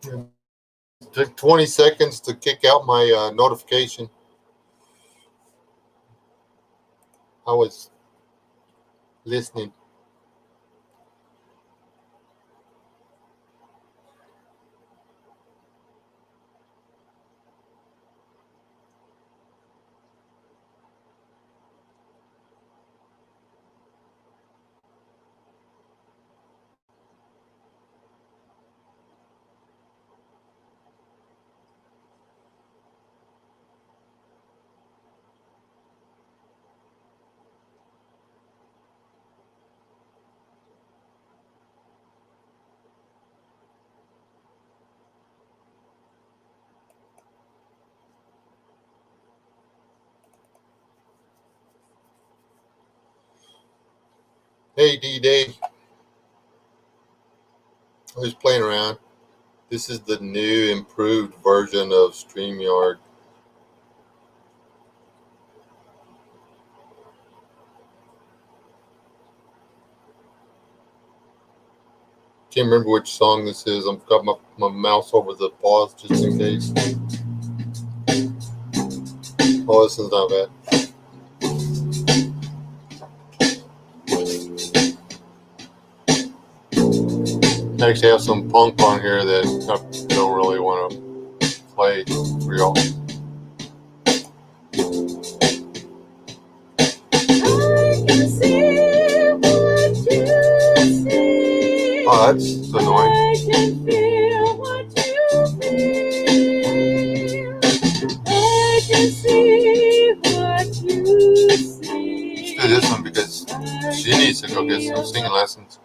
It took 20 seconds to kick out my notification. I was listening. Hey, D-Day. I was playing around. This is the new improved version of StreamYard. Can't remember which song this is. I've got my mouse over the pause just in case. Oh, this is not bad. I actually have some punk on here that I don't really want to play for y'all. Oh, that's annoying. I can feel what you feel. I can see what you see. Let's do this one because she needs to go get some singing lessons.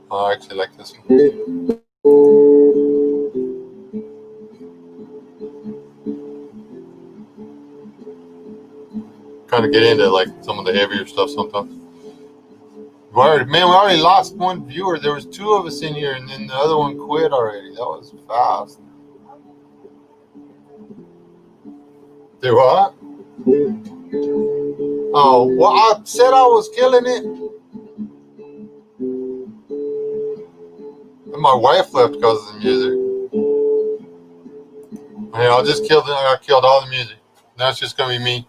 Oh, I actually like this one. Kind of get into like some of the heavier stuff sometimes. We already lost one viewer. There was 2 of us in here, and then the other one quit already. That was fast. Do what? Oh, well, I said I was killing it. And my wife left because of the music. Yeah, I killed all the music. Now it's just gonna be me.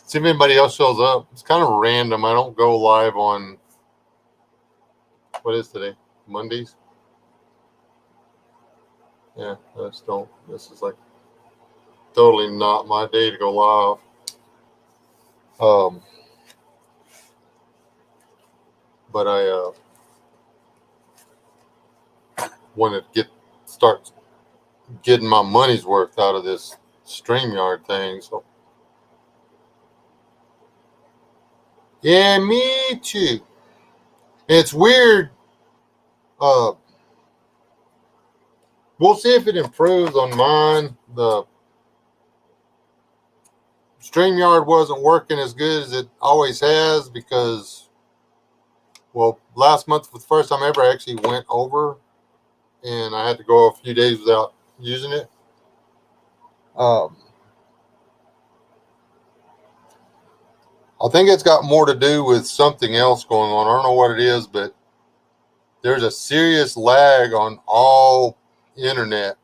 See if anybody else shows up. It's kind of random. I don't go live on, what is today? Mondays? Yeah, I just don't. This is like totally not my day to go live. But I want to start getting my money's worth out of this StreamYard thing. So yeah, me too. It's weird. We'll see if it improves on mine. The StreamYard wasn't working as good as it always has because, well, last month was the first time I ever actually went over, and I had to go a few days without using it. I think it's got more to do with something else going on. I don't know what it is, but there's a serious lag on all internet.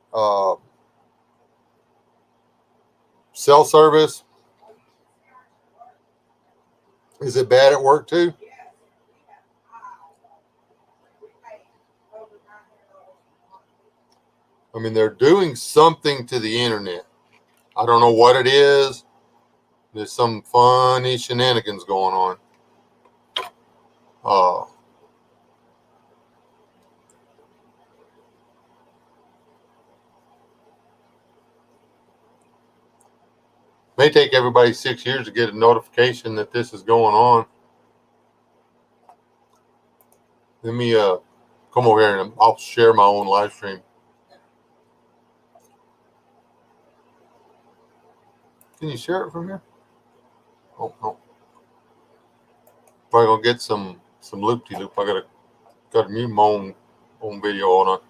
Cell service. Is it bad at work too? I mean, they're doing something to the internet. I don't know what it is. There's some funny shenanigans going on. May take everybody 6 years to get a notification that this is going on. Let me come over here and I'll share my own live stream. Can you share it from here? Oh no. Probably gonna get some loop-de-loop. I gotta mute my own video on it.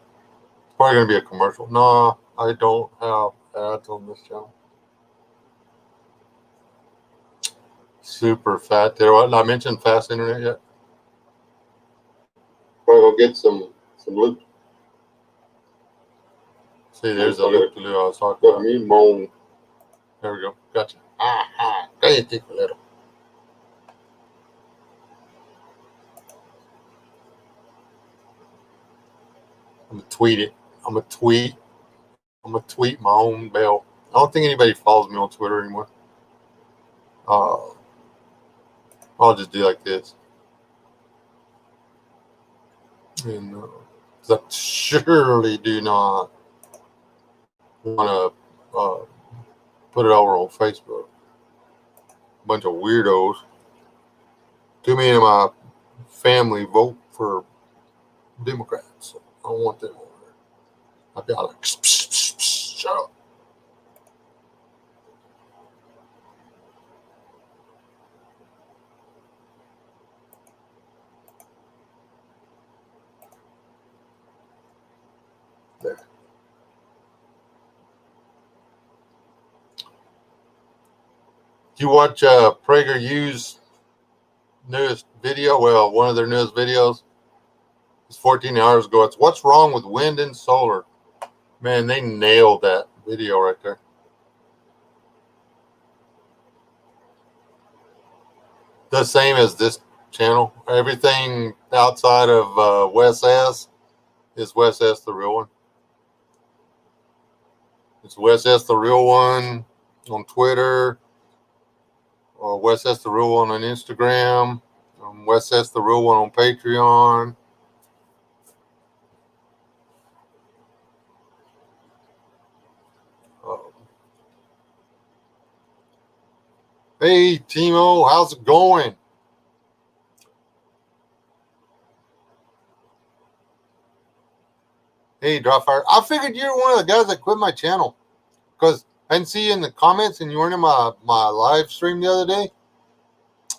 It's probably gonna be a commercial. No, I don't have ads on this channel. Super fat. Did I mention fast internet yet? Probably go get some loot. See, there's a loop-de-loo I was talking Got about. me moan. There we go. Gotcha. Cállate, culero. I'm gonna tweet it. I'm gonna tweet my own bell. I don't think anybody follows me on Twitter anymore. I'll just do like this. And I surely do not want to put it over on Facebook. A bunch of weirdos. Too many of my family vote for Democrats. So I don't want them over there. I'd be like, psh, psh, psh, psh, shut up. There. You watch PragerU's newest video? Well, one of their newest videos is 14 hours ago. It's what's wrong with wind and solar. Man, they nailed that video right there. The same as this channel. Everything outside of Wes S is Wes S, the real one. It's Wes S, the real one on Twitter, or Wes S, the real one on Instagram, Wes S, the real one on Patreon. Hey, Timo, how's it going? Hey, Drawfire. I figured you were one of the guys that quit my channel because I didn't see you in the comments and you weren't in my live stream the other day.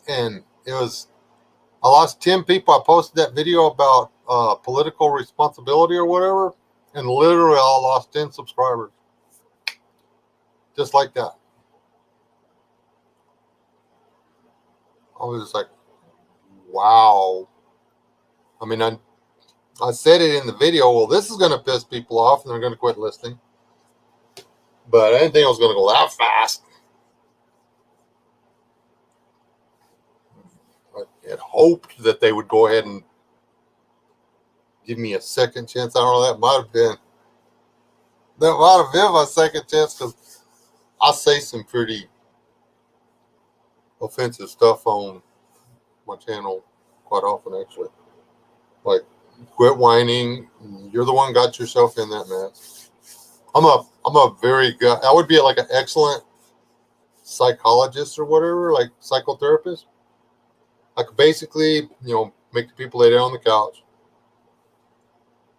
And it was, I lost 10 people. I posted that video about political responsibility or whatever, and literally I lost 10 subscribers. Just like that. I was just like, wow. I mean, I said it in the video, well, this is going to piss people off and they're going to quit listening. But I didn't think I was going to go that fast. I had hoped that they would go ahead and give me a second chance. I don't know, that might have been my second chance because I say some pretty offensive stuff on my channel quite often, actually. Like, quit whining. You're the one got yourself in that mess. I'm a very good, I would be like an excellent psychologist or whatever, like psychotherapist. I could basically, make the people lay down on the couch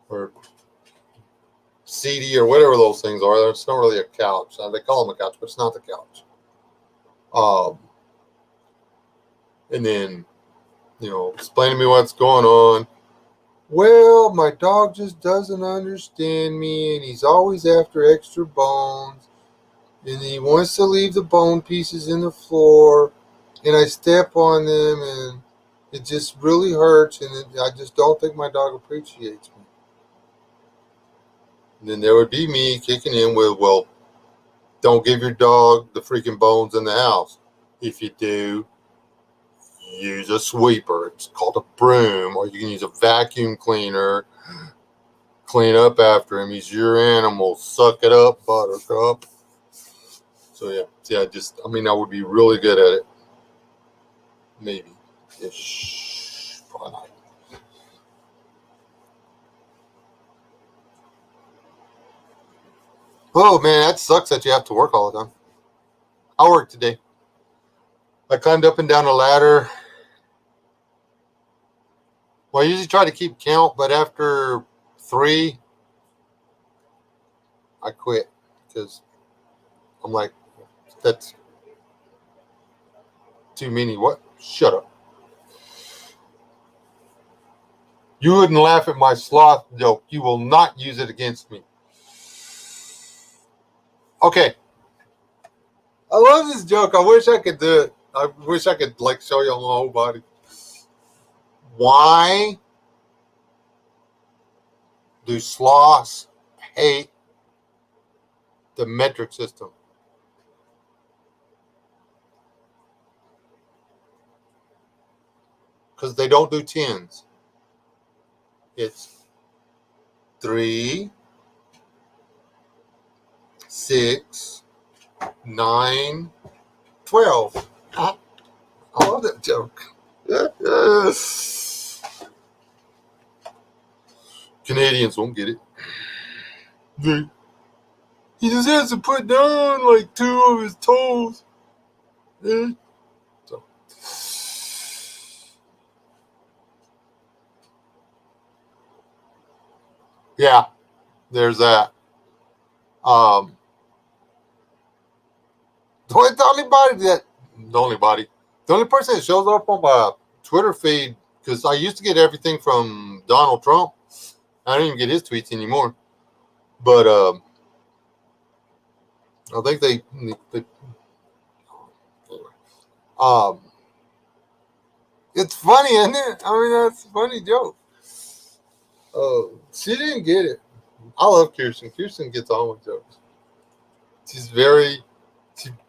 or CD or whatever those things are. It's not really a couch. They call them a couch, but it's not the couch. And then, explain to me what's going on. Well, my dog just doesn't understand me, and he's always after extra bones, and he wants to leave the bone pieces in the floor, and I step on them, and it just really hurts, and I just don't think my dog appreciates me. And then there would be me kicking in with, well, don't give your dog the freaking bones in the house. If you do, use a sweeper. It's called a broom, or you can use a vacuum cleaner. Clean up after him. He's your animal. Suck it up, Buttercup. So yeah, I would be really good at it. Maybe. Ish. Probably not. Oh man, that sucks that you have to work all the time. I worked today. I climbed up and down a ladder. Well, I usually try to keep count, but after 3, I quit because I'm like, that's too many. What? Shut up. You wouldn't laugh at my sloth joke. You will not use it against me. Okay. I love this joke. I wish I could do it. I wish I could like show you on my whole body. Why do sloths hate the metric system? Because they don't do tens. It's 3, 6, 9, 12. I love that joke. Canadians won't get it. He just has to put down like 2 of his toes. So. Yeah, there's that. The only person that shows up on my Twitter feed, because I used to get everything from Donald Trump. I don't even get his tweets anymore. But I think they it's funny, isn't it? I mean, that's a funny joke. She didn't get it. I love Kirsten. Kirsten gets on with jokes. She's very,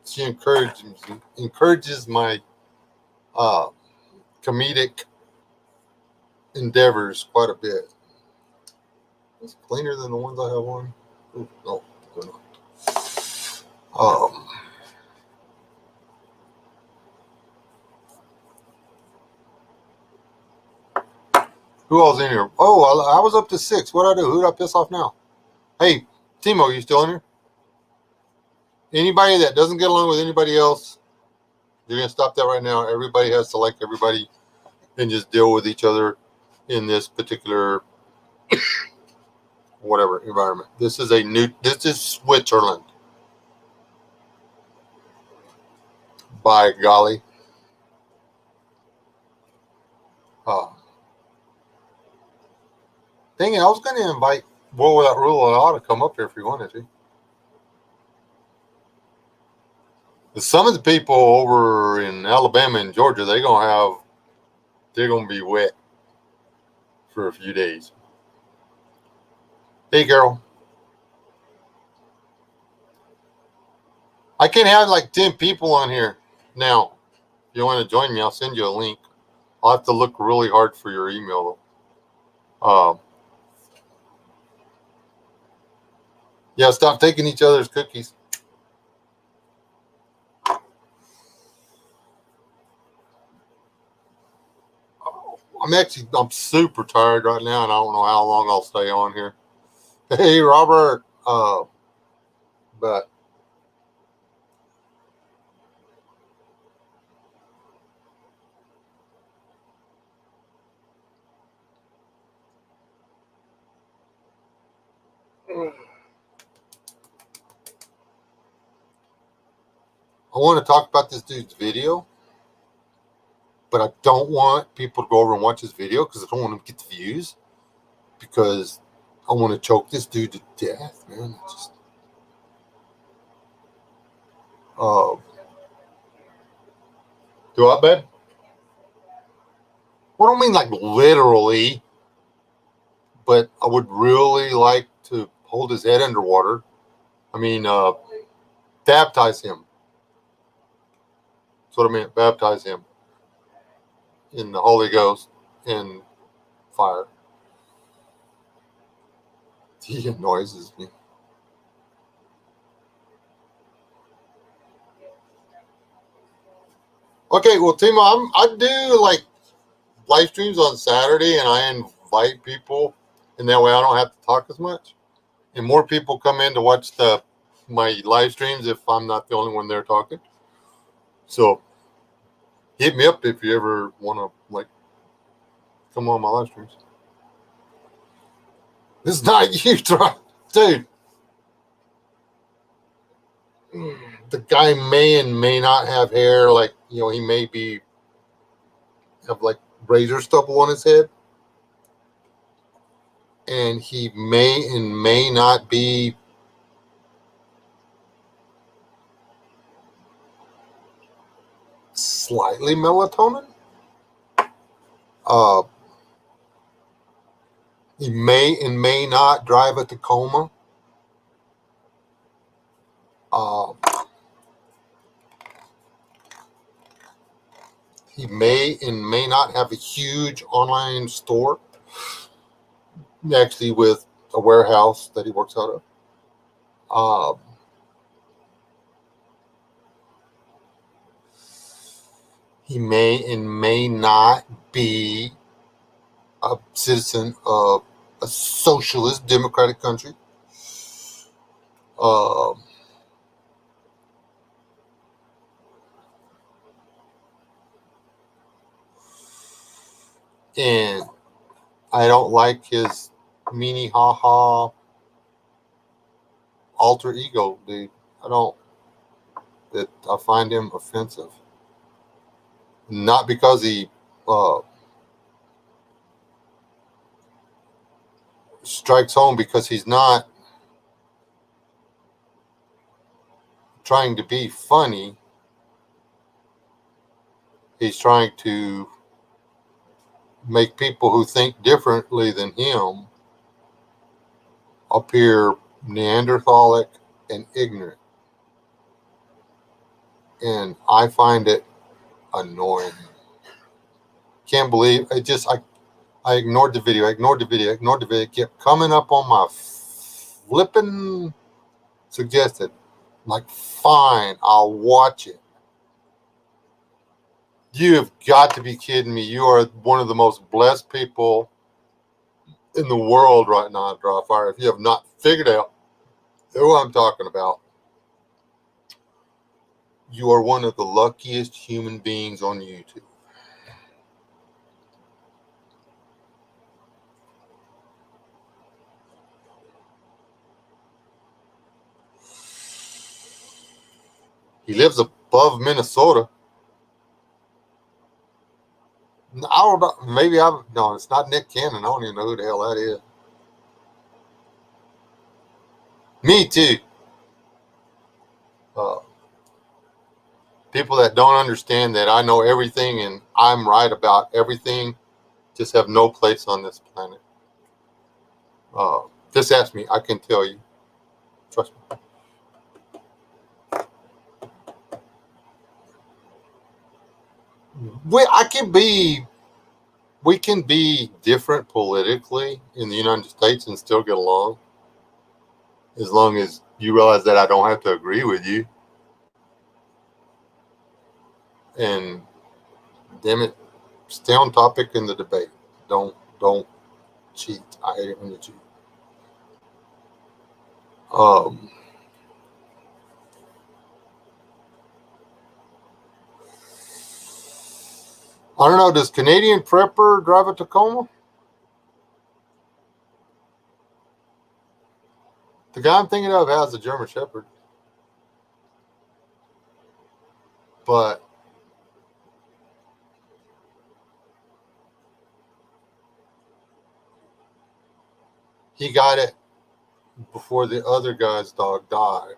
she encourages my comedic endeavors quite a bit. It's cleaner than the ones I have on. Ooh, no, they're not. Who else in here? Oh, I was up to 6. What did I do? Who did I piss off now? Hey, Timo, you still in here? Anybody that doesn't get along with anybody else, you're going to stop that right now. Everybody has to like everybody and just deal with each other in this particular whatever environment. This is Switzerland. By golly. Dang it, I was going to invite World Without Rule and Law to come up here if you wanted to. But some of the people over in Alabama and Georgia, they're going to be wet for a few days. Hey, Carol. I can have like 10 people on here now. If you want to join me, I'll send you a link. I'll have to look really hard for your email, though. Yeah, stop taking each other's cookies. I'm super tired right now, and I don't know how long I'll stay on here. Hey, Robert. But I want to talk about this dude's video, but I don't want people to go over and watch his video because I don't want him to get the views, because I want to choke this dude to death, man. Do I, babe? Well, I don't mean like literally, but I would really like to hold his head underwater. I mean, baptize him. That's what I meant. Baptize him in the Holy Ghost and fire. He annoys me. Okay, well, Timo, I do like live streams on Saturday, and I invite people, and that way I don't have to talk as much, and more people come in to watch my live streams if I'm not the only one there talking. So hit me up if you ever want to like come on my live streams. It's not you, dude. The guy may and may not have hair. Like, he may have like razor stubble on his head, and he may and may not be slightly melatonin. He may and may not drive a Tacoma. He may and may not have a huge online store, actually with a warehouse that he works out of. He may and may not be a citizen of a socialist democratic country. And I don't like his meanie ha-ha alter ego, dude. I find him offensive. Not because he strikes home, because he's not trying to be funny. He's trying to make people who think differently than him appear Neanderthalic and ignorant. And I find it annoying. Can't believe I ignored the video. It kept coming up on my flipping suggested. Like, fine, I'll watch it. You have got to be kidding me. You are one of the most blessed people in the world right now, Drawfire. If you have not figured out who I'm talking about, you are one of the luckiest human beings on YouTube. He lives above Minnesota. I don't know. No, it's not Nick Cannon. I don't even know who the hell that is. Me too. People that don't understand that I know everything and I'm right about everything just have no place on this planet. Just ask me. I can tell you. Trust me. We can be different politically in the United States and still get along, as long as you realize that I don't have to agree with you. And damn it, stay on topic in the debate. Don't cheat. I hate it when you cheat. I don't know. Does Canadian Prepper drive a Tacoma? The guy I'm thinking of has a German Shepherd. But he got it before the other guy's dog died.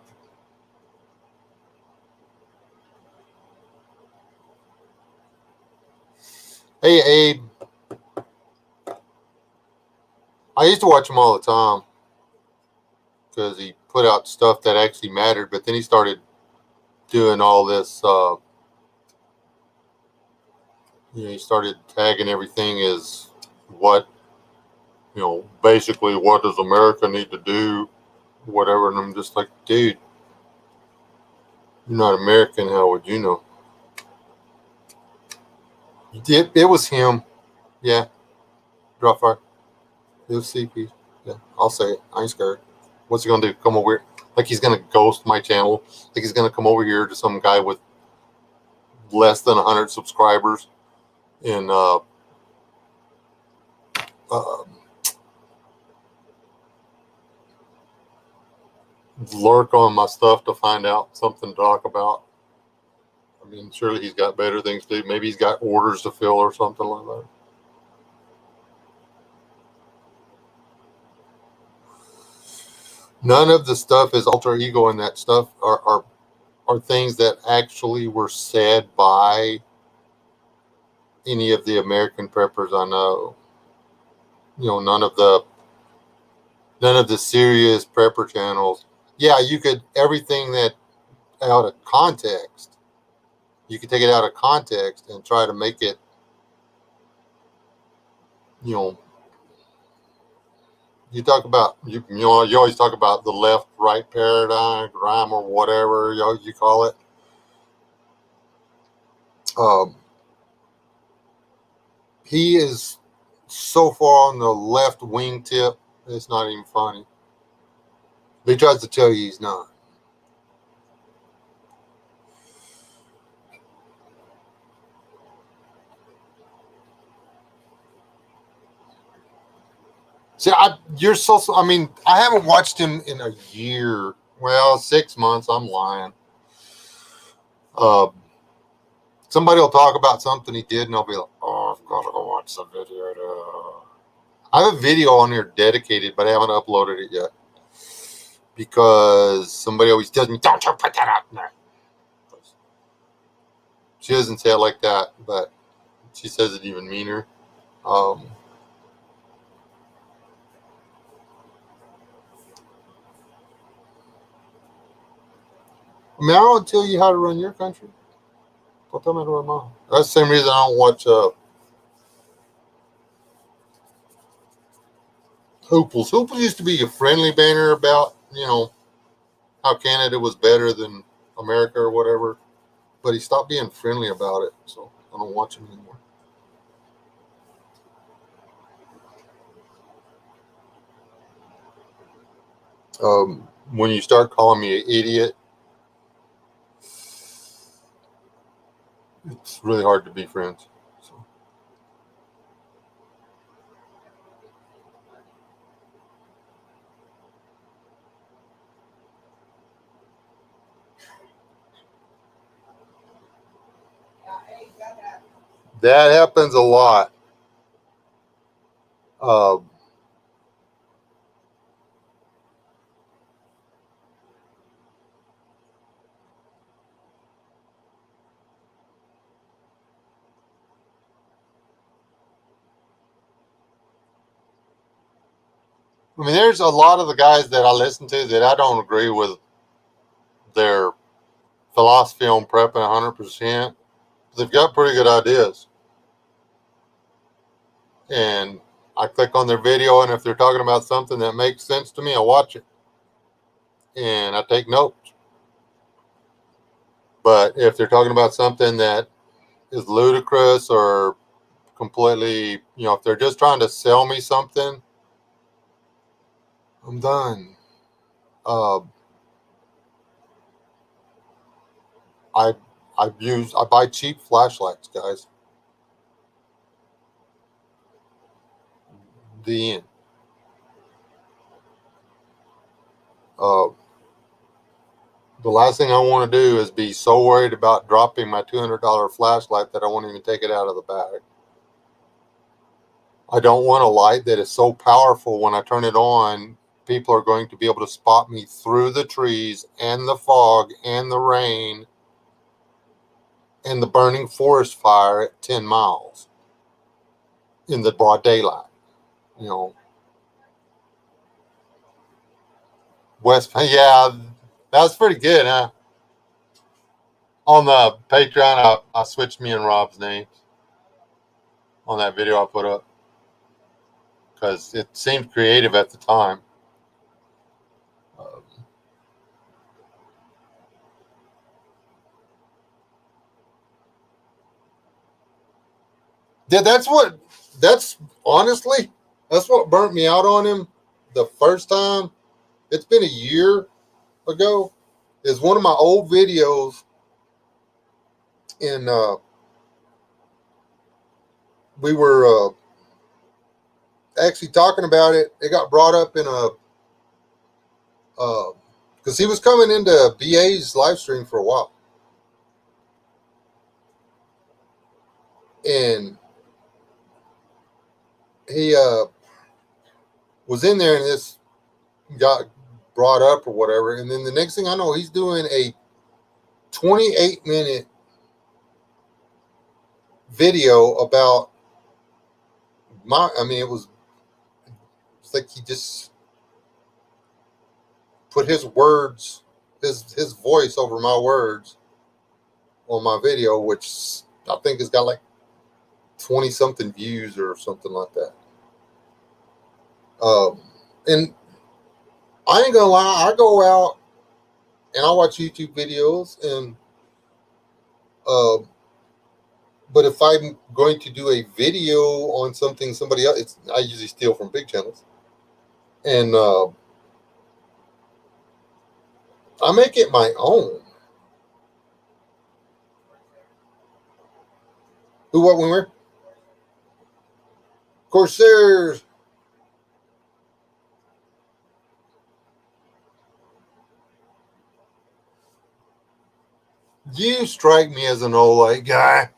Hey, Abe. I used to watch him all the time because he put out stuff that actually mattered, but then he started doing all this, he started tagging everything as what, basically what does America need to do, whatever. And I'm just like, dude, you're not American. How would you know? It was him. Yeah. Drop fire. It was CP. Yeah, I'll say it. I ain't scared. What's he going to do? Come over here? Like he's going to ghost my channel? Like he's going to come over here to some guy with less than 100 subscribers and lurk on my stuff to find out something to talk about? I mean, surely he's got better things to do. Maybe he's got orders to fill or something like that. None of the stuff is alter ego, and that stuff are things that actually were said by any of the American preppers I know. You know, none of the serious prepper channels. Yeah, you could everything that out of context. You could take it out of context and try to make it, you know, you talk about you always talk about the left right paradigm or whatever you call it. He is so far on the left wing tip, it's not even funny. But he tries to tell you he's not. See, you're so. I mean, I haven't watched him in a year. Well, 6 months. I'm lying. Somebody will talk about something he did, and I'll be like, "Oh, I've got to go watch the video." I have a video on here dedicated, but I haven't uploaded it yet because somebody always tells me, "Don't you put that up there." She doesn't say it like that, but she says it even meaner. I mean, I don't tell you how to run your country. Don't tell me how to run mine. That's the same reason I don't watch Hooples. Hooples used to be a friendly banner about, you know, how Canada was better than America or whatever. But he stopped being friendly about it, so I don't watch him anymore. When you start calling me an idiot, it's really hard to be friends. So. That happens a lot. I mean, there's a lot of the guys that I listen to that I don't agree with their philosophy on prepping 100%. They've got pretty good ideas. And I click on their video, and if they're talking about something that makes sense to me, I watch it. And I take notes. But if they're talking about something that is ludicrous or completely, you know, if they're just trying to sell me something, I'm done. I I buy cheap flashlights, guys. The end. Uh, the last thing I want to do is be so worried about dropping my $200 flashlight that I won't even take it out of the bag. I don't want a light that is so powerful when I turn it on, people are going to be able to spot me through the trees and the fog and the rain and the burning forest fire at 10 miles in the broad daylight. You know, West, yeah, that's pretty good, huh? On the Patreon, I switched me and Rob's names on that video I put up because it seemed creative at the time. Yeah, that's honestly, that's what burnt me out on him the first time. It's been a year ago. Is one of my old videos in, we were actually talking about it. It got brought up in a, because he was coming into BA's live stream for a while. And he was in there and this got brought up or whatever. And then the next thing I know, he's doing a 28-minute video about it's like he just put his words, his voice over my words on my video, which I think has got like 20 something views or something like that. And I ain't gonna lie, I go out and I watch YouTube videos, and but if I'm going to do a video on something somebody else, I usually steal from big channels, and I make it my own. Who, what, when, where? Corsairs. You strike me as an old light guy.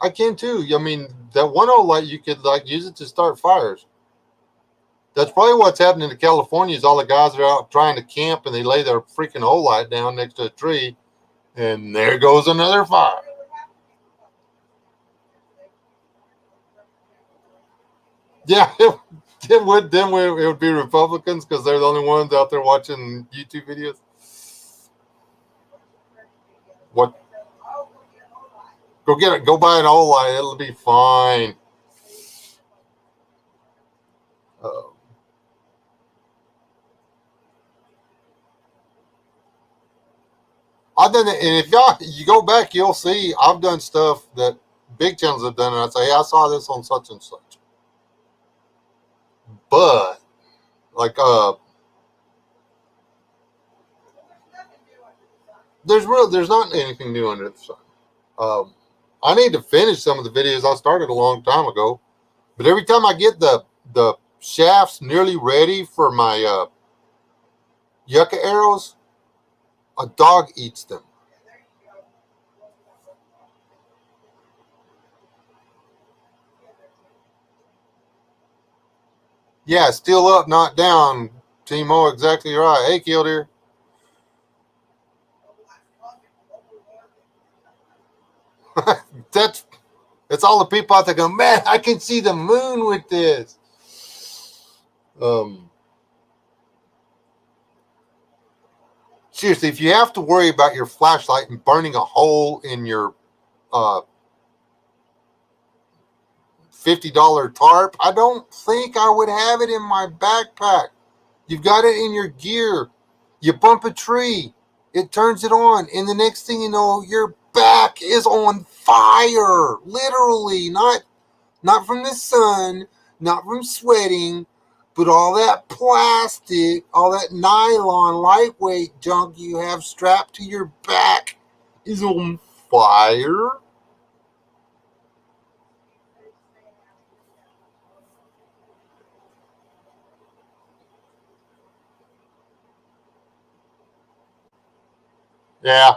I can too. I mean, that one old light, you could like use it to start fires. That's probably what's happening in California is all the guys are out trying to camp and they lay their freaking old light down next to a tree, and there goes another fire. Yeah, it would. Then it would be Republicans because they're the only ones out there watching YouTube videos. What? Go get it. Go buy an old light. It'll be fine. I've done it, and if you go back, you'll see I've done stuff that big channels have done, and I say, hey, I saw this on such and such. But like, there's not anything new under the sun. I need to finish some of the videos I started a long time ago, but every time I get the shafts nearly ready for my yucca arrows, a dog eats them. Yeah, still up, not down. Timo, exactly right. Hey, Killdeer. That's all the people out there going, man, I can see the moon with this. Seriously, if you have to worry about your flashlight and burning a hole in your $50 tarp, I don't think I would have it in my backpack. You've got it in your gear. You bump a tree, it turns it on, and the next thing you know, your back is on fire. Literally, not from the sun, not from sweating, but all that plastic, all that nylon, lightweight junk you have strapped to your back is on fire. Yeah.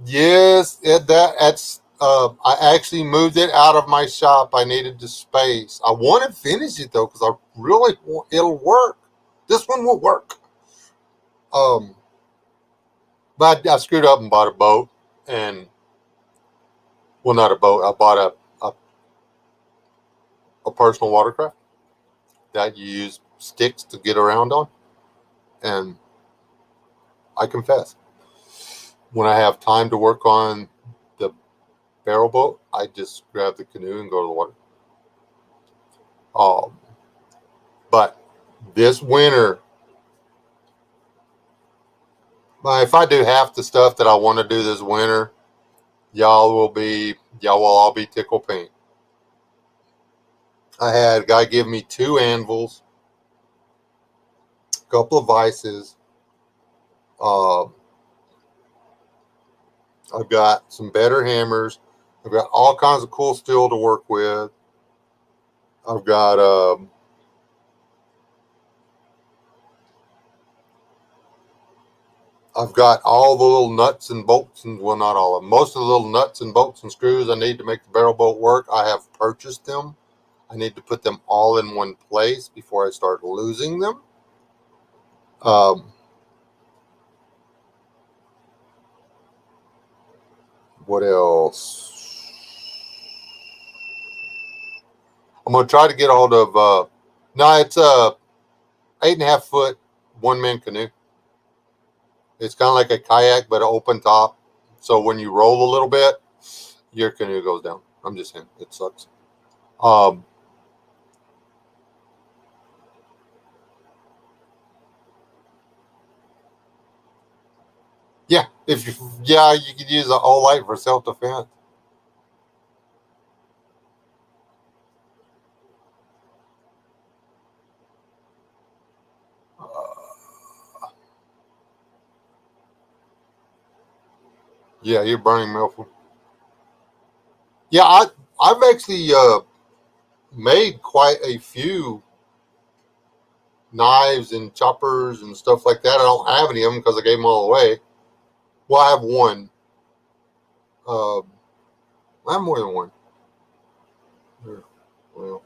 Yes, that's I actually moved it out of my shop. I needed the space. I want to finish it though because I really want it'll work. This one will work. But I screwed up and bought a boat, and well, not a boat. I bought a personal watercraft that you use sticks to get around on, and I confess, when I have time to work on the barrel boat, I just grab the canoe and go to the water. But this winter, if I do half the stuff that I want to do this winter, y'all will all be tickle pink. I had a guy give me 2 anvils, a couple of vices. I've got some better hammers. I've got all kinds of cool steel to work with. I've got I've got all the little nuts and bolts, and well, not all of them. Most of the little nuts and bolts and screws I need to make the barrel boat work. I have purchased them. I need to put them all in one place before I start losing them. What else? I'm gonna try to get a hold of. No, it's a 8.5 foot 1-man canoe. It's kind of like a kayak, but an open top. So when you roll a little bit, your canoe goes down. I'm just saying, it sucks. Yeah, you could use a whole light for self defense. Yeah, you're burning milfoil. Yeah, I've actually made quite a few knives and choppers and stuff like that. I don't have any of them because I gave them all away. Well, I have one. I have more than one. Here, well,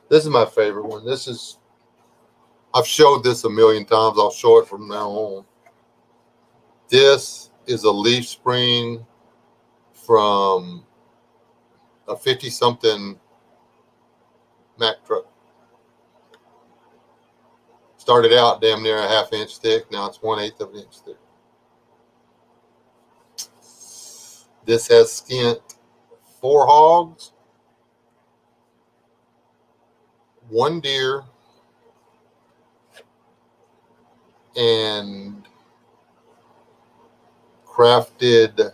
this is my favorite one. I've showed this a million times. I'll show it from now on. This is a leaf spring from a 50-something Mack truck. Started out damn near a 1/2 inch thick. Now it's 1/8 of an inch thick. This has skint 4 hogs, 1 deer, and crafted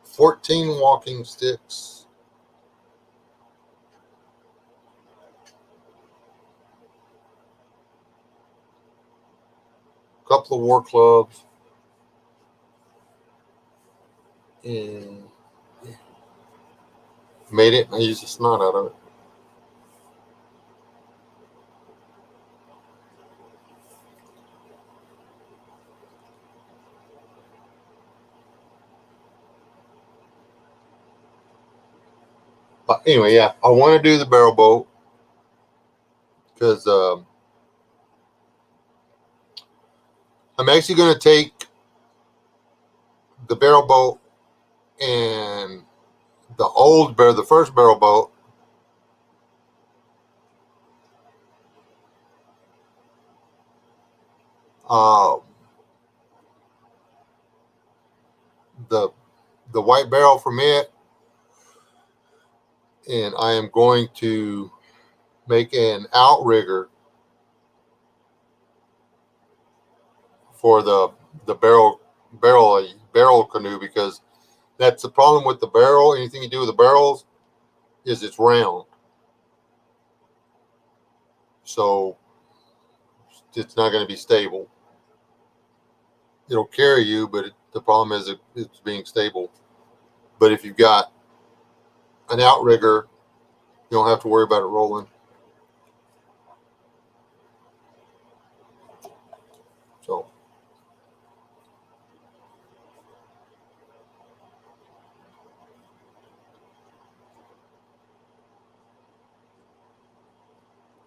14 walking sticks, a couple of war clubs, and made it. I used the snot out of it. But anyway, yeah, I want to do the barrel boat because I'm actually going to take the barrel boat and the first barrel boat, uh, the white barrel from it, and I am going to make an outrigger for the barrel canoe, because that's the problem with the barrel. Anything you do with the barrels is it's round, so it's not going to be stable. It'll carry you, but the problem is it's being stable. But if you've got an outrigger, you don't have to worry about it rolling. So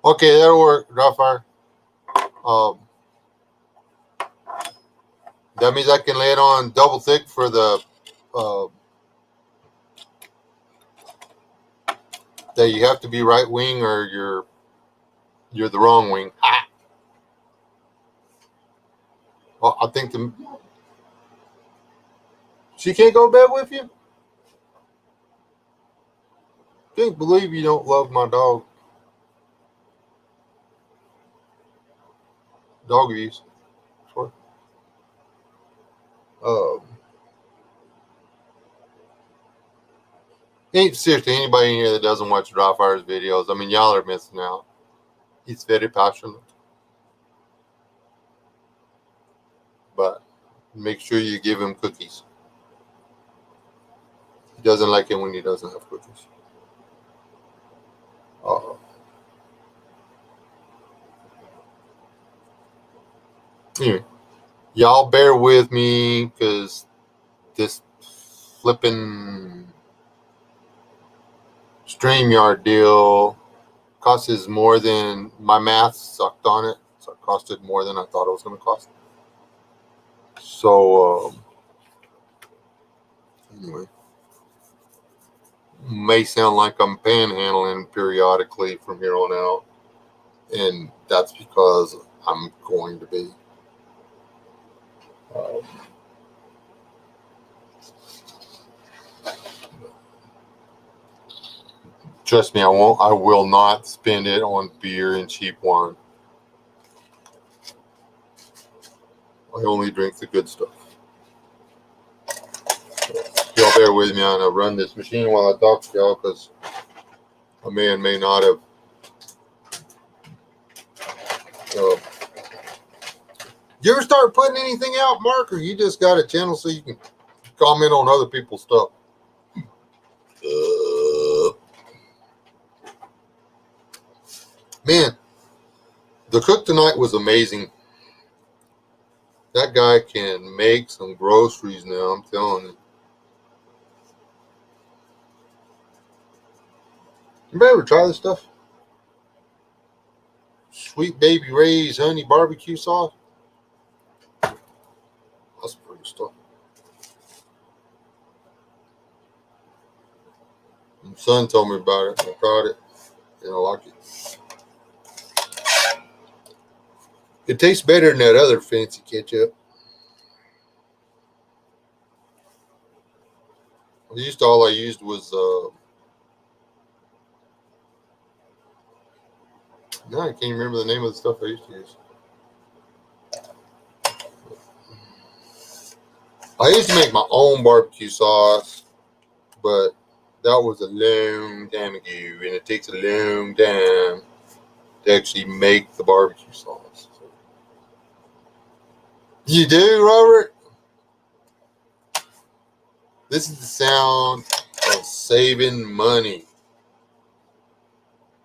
okay, that'll work. Dry fire. That means I can lay it on double thick for the that you have to be right wing or you're the wrong wing. Ah. Well, I think she can't go to bed with you. Can't believe you don't love my dog. Dog abuse. Um, ain't seriously anybody in here that doesn't watch Dry Fire's videos. I mean, y'all are missing out. He's very passionate, but make sure you give him cookies. He doesn't like it when he doesn't have cookies. Anyway, y'all bear with me because this flipping StreamYard deal costs more than my math sucked on it. So it costed more than I thought it was going to cost. So, anyway, may sound like I'm panhandling periodically from here on out. And that's because I'm going to be. Trust me, I won't. I will not spend it on beer and cheap wine. I only drink the good stuff. Y'all bear with me. I'm gonna run this machine while I talk to y'all because I may and may not have. You ever start putting anything out, Mark, or you just got a channel so you can comment on other people's stuff? Man, the cook tonight was amazing. That guy can make some groceries now, I'm telling you. You ever try this stuff? Sweet Baby Ray's honey barbecue sauce. That's pretty stuff. My son told me about it. I tried it, and I like it. It tastes better than that other fancy ketchup. All I used was no, I can't remember the name of the stuff I used to use. I used to make my own barbecue sauce, but that was a long time ago, and it takes a long time to actually make the barbecue sauce. You do, Robert? This is the sound of saving money.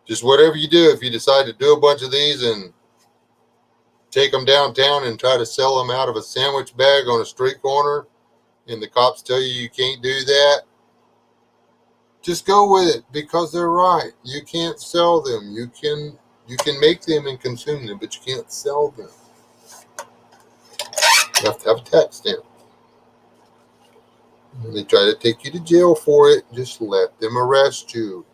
Just whatever you do, if you decide to do a bunch of these and take them downtown and try to sell them out of a sandwich bag on a street corner, and the cops tell you can't do that, just go with it because they're right. You can't sell them. You can make them and consume them, but you can't sell them. You have to have a tax stamp. When they try to take you to jail for it, just let them arrest you.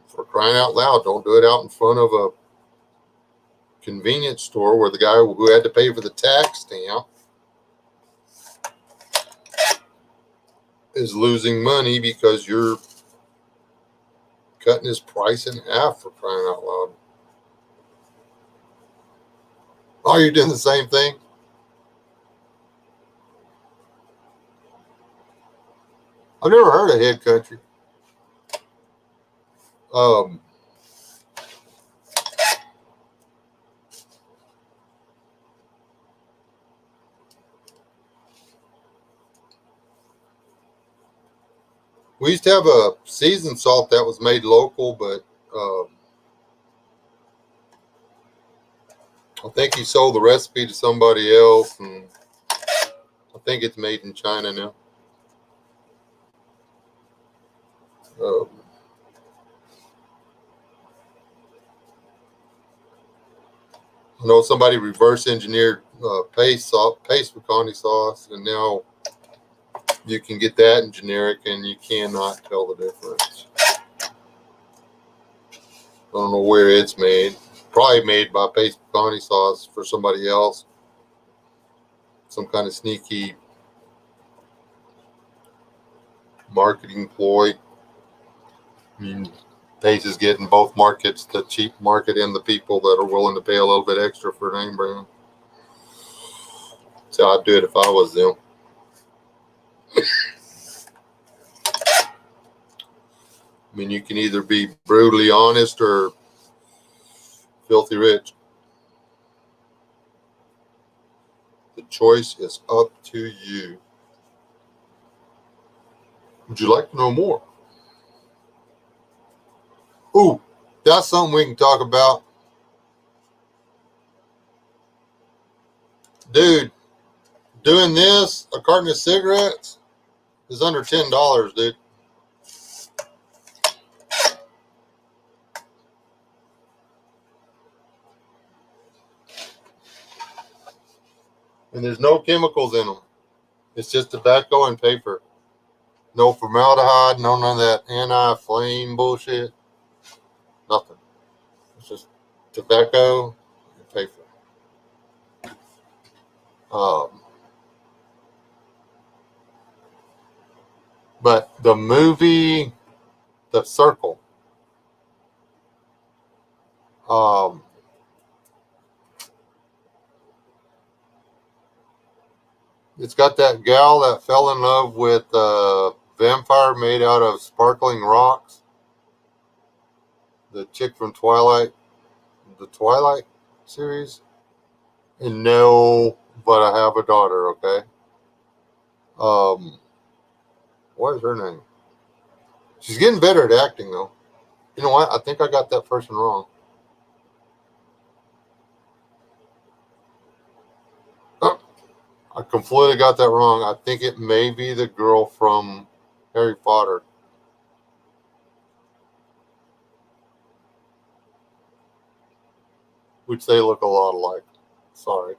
For crying out loud, don't do it out in front of a convenience store where the guy who had to pay for the tax stamp is losing money because you're cutting his price in half, for crying out loud. Oh, you're doing the same thing? I've never heard of Head Country. We used to have a seasoned salt that was made local, but I think he sold the recipe to somebody else, and I think it's made in China now. I know somebody reverse engineered paste pecani sauce, and now you can get that in generic, and you cannot tell the difference. I don't know where it's made. Probably made by paste pecani sauce for somebody else. Some kind of sneaky marketing ploy. I mean, Pace is getting both markets, the cheap market and the people that are willing to pay a little bit extra for name brand. So I'd do it if I was them. I mean, you can either be brutally honest or filthy rich. The choice is up to you. Would you like to know more? Ooh, that's something we can talk about. Dude, doing this, a carton of cigarettes, is under $10, dude. And there's no chemicals in them. It's just tobacco and paper. No formaldehyde, no none of that anti-flame bullshit. Nothing. It's just tobacco and paper. But the movie, The Circle, it's got that gal that fell in love with a vampire made out of sparkling rocks. The chick from Twilight, the Twilight series. And no, but I have a daughter, okay? What is her name? She's getting better at acting, though. You know what? I think I got that person wrong. Oh, I completely got that wrong. I think it may be the girl from Harry Potter. Which they look a lot alike. Sorry.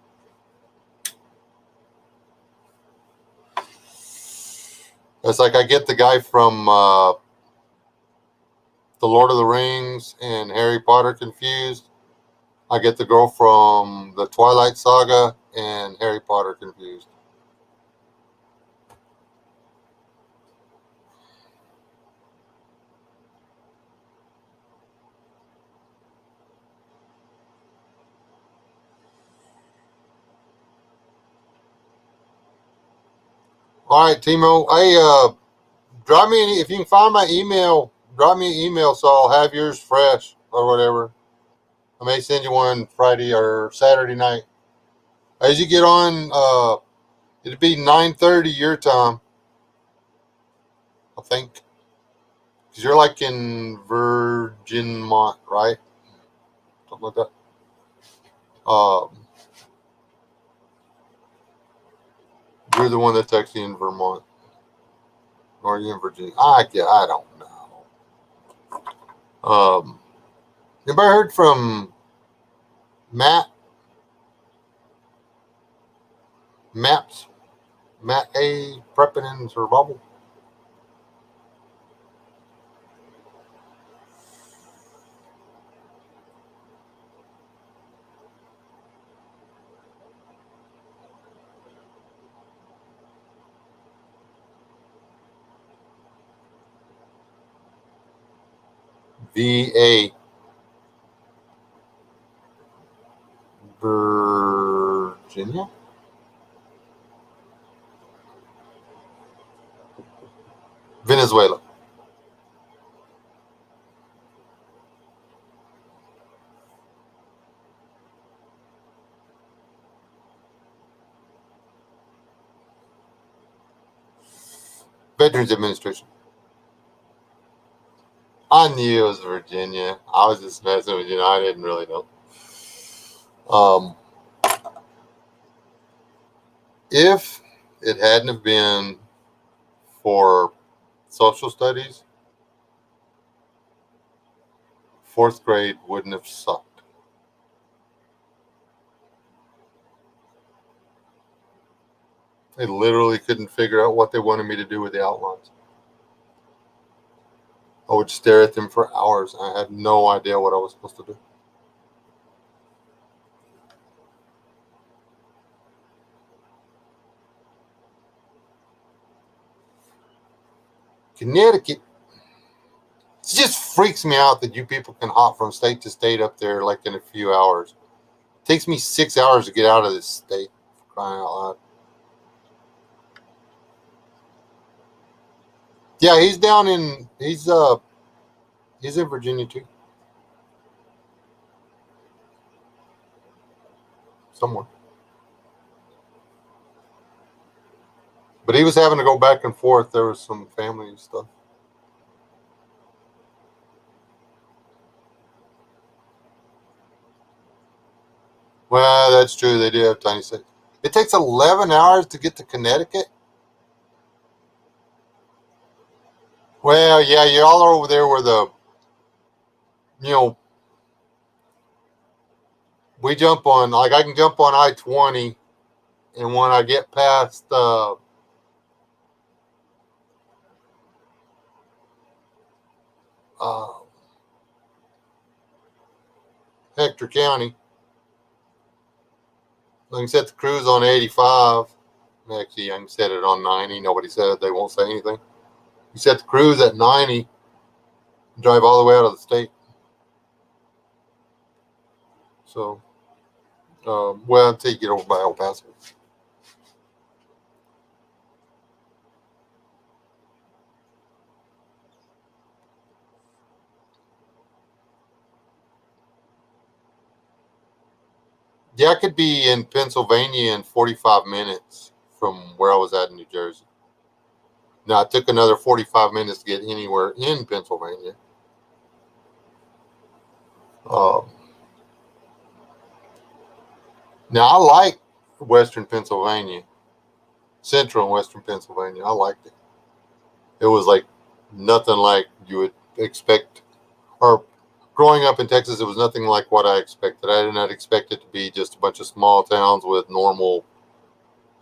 It's like I get the guy from The Lord of the Rings and Harry Potter confused. I get the girl from the Twilight Saga and Harry Potter confused. All right, Timo. Hey, drop me if you can find my email. Drop me an email so I'll have yours fresh or whatever. I may send you one Friday or Saturday night. As you get on, it'd be 9:30 your time, I think, because you're like in Vermont, right? Something like that. You're the one that's actually in Vermont, or are you in Virginia? I don't know. Anybody heard from Matt? Matt A. Prepping and Survival. VA. Virginia? Venezuela. Veterans Administration. I knew it was Virginia. I was just messing with you. I didn't really know. If it hadn't have been for social studies, fourth grade wouldn't have sucked. They literally couldn't figure out what they wanted me to do with the outlines. I would stare at them for hours. I had no idea what I was supposed to do. Connecticut. It just freaks me out that you people can hop from state to state up there like in a few hours. It takes me 6 hours to get out of this state, for crying out loud. Yeah, he's in Virginia too. Somewhere. But he was having to go back and forth. There was some family stuff. Well, that's true. They do have tiny states. It takes 11 hours to get to Connecticut. Well, yeah, y'all are over there where you know, we jump on, like I can jump on I-20, and when I get past Hector County, I can set the cruise on 85. Actually, I can set it on 90. Nobody said it. They won't say anything. You set the cruise at 90, drive all the way out of the state. So, well, until you get over by El Paso. Yeah, I could be in Pennsylvania in 45 minutes from where I was at in New Jersey. Now, it took another 45 minutes to get anywhere in Pennsylvania. Now, I like Western Pennsylvania, Central and Western Pennsylvania. I liked it. It was like nothing like you would expect. Or growing up in Texas, it was nothing like what I expected. I did not expect it to be just a bunch of small towns with normal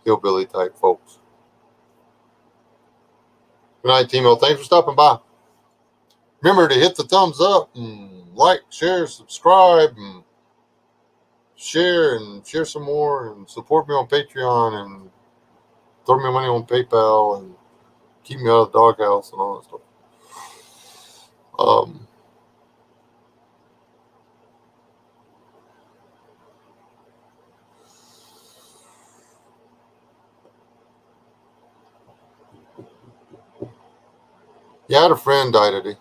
hillbilly type folks. Good night, Timo. Thanks for stopping by. Remember to hit the thumbs up and like, share, subscribe, and share some more, and support me on Patreon, and throw me money on PayPal, and keep me out of the doghouse and all that stuff. Yeah, I had a friend die today.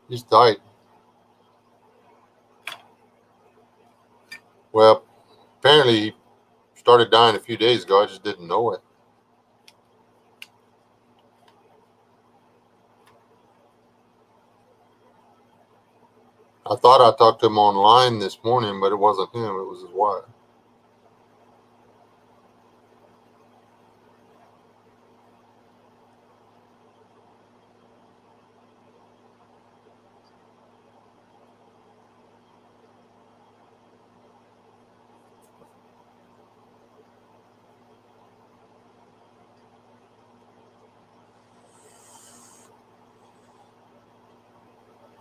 He just died. Well, apparently he started dying a few days ago. I just didn't know it. I thought I talked to him online this morning, but it wasn't him. It was his wife.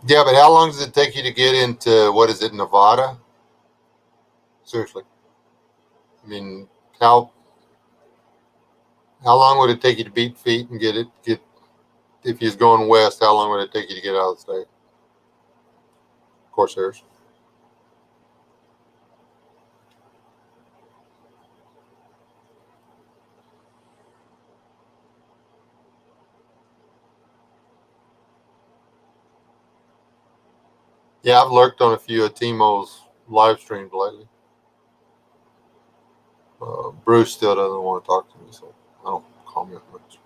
Yeah, but how long does it take you to get into, what is it, Nevada? Seriously. I mean, how long would it take you to beat feet and get if you're going west, how long would it take you to get out of the state? Of course, there's. Yeah, I've lurked on a few of Timo's live streams lately. Bruce still doesn't want to talk to me, so I don't comment much.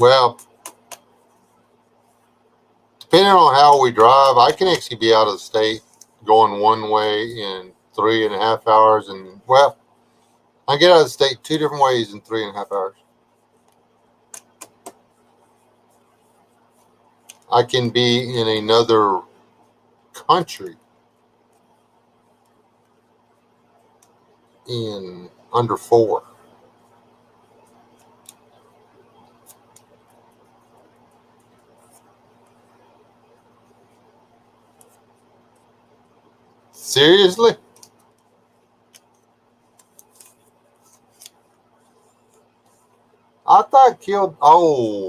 Well, depending on how we drive, I can actually be out of the state going one way in 3.5 hours, and well, I get out of the state 2 different ways in 3.5 hours. I can be in another country in under 4. Seriously? I thought killed. Pooh.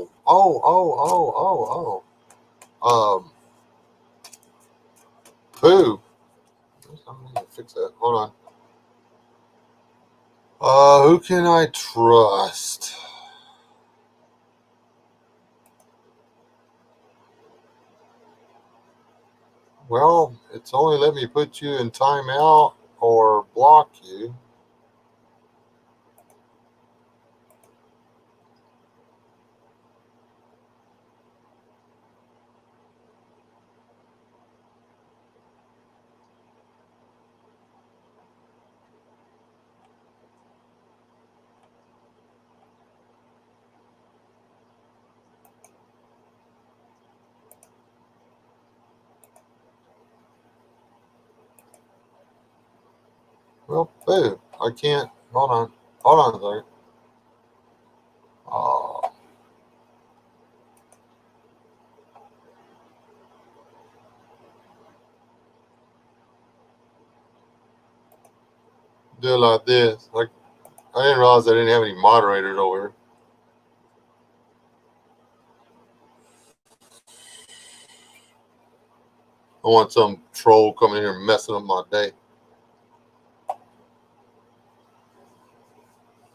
I need to fix that. Hold on. Who can I trust? Well, it's only let me put you in timeout or block you. Well, boo. I can't. Hold on. Hold on a second. Do it like this. Like, I didn't realize I didn't have any moderators over here. I want some troll coming here and messing up my day.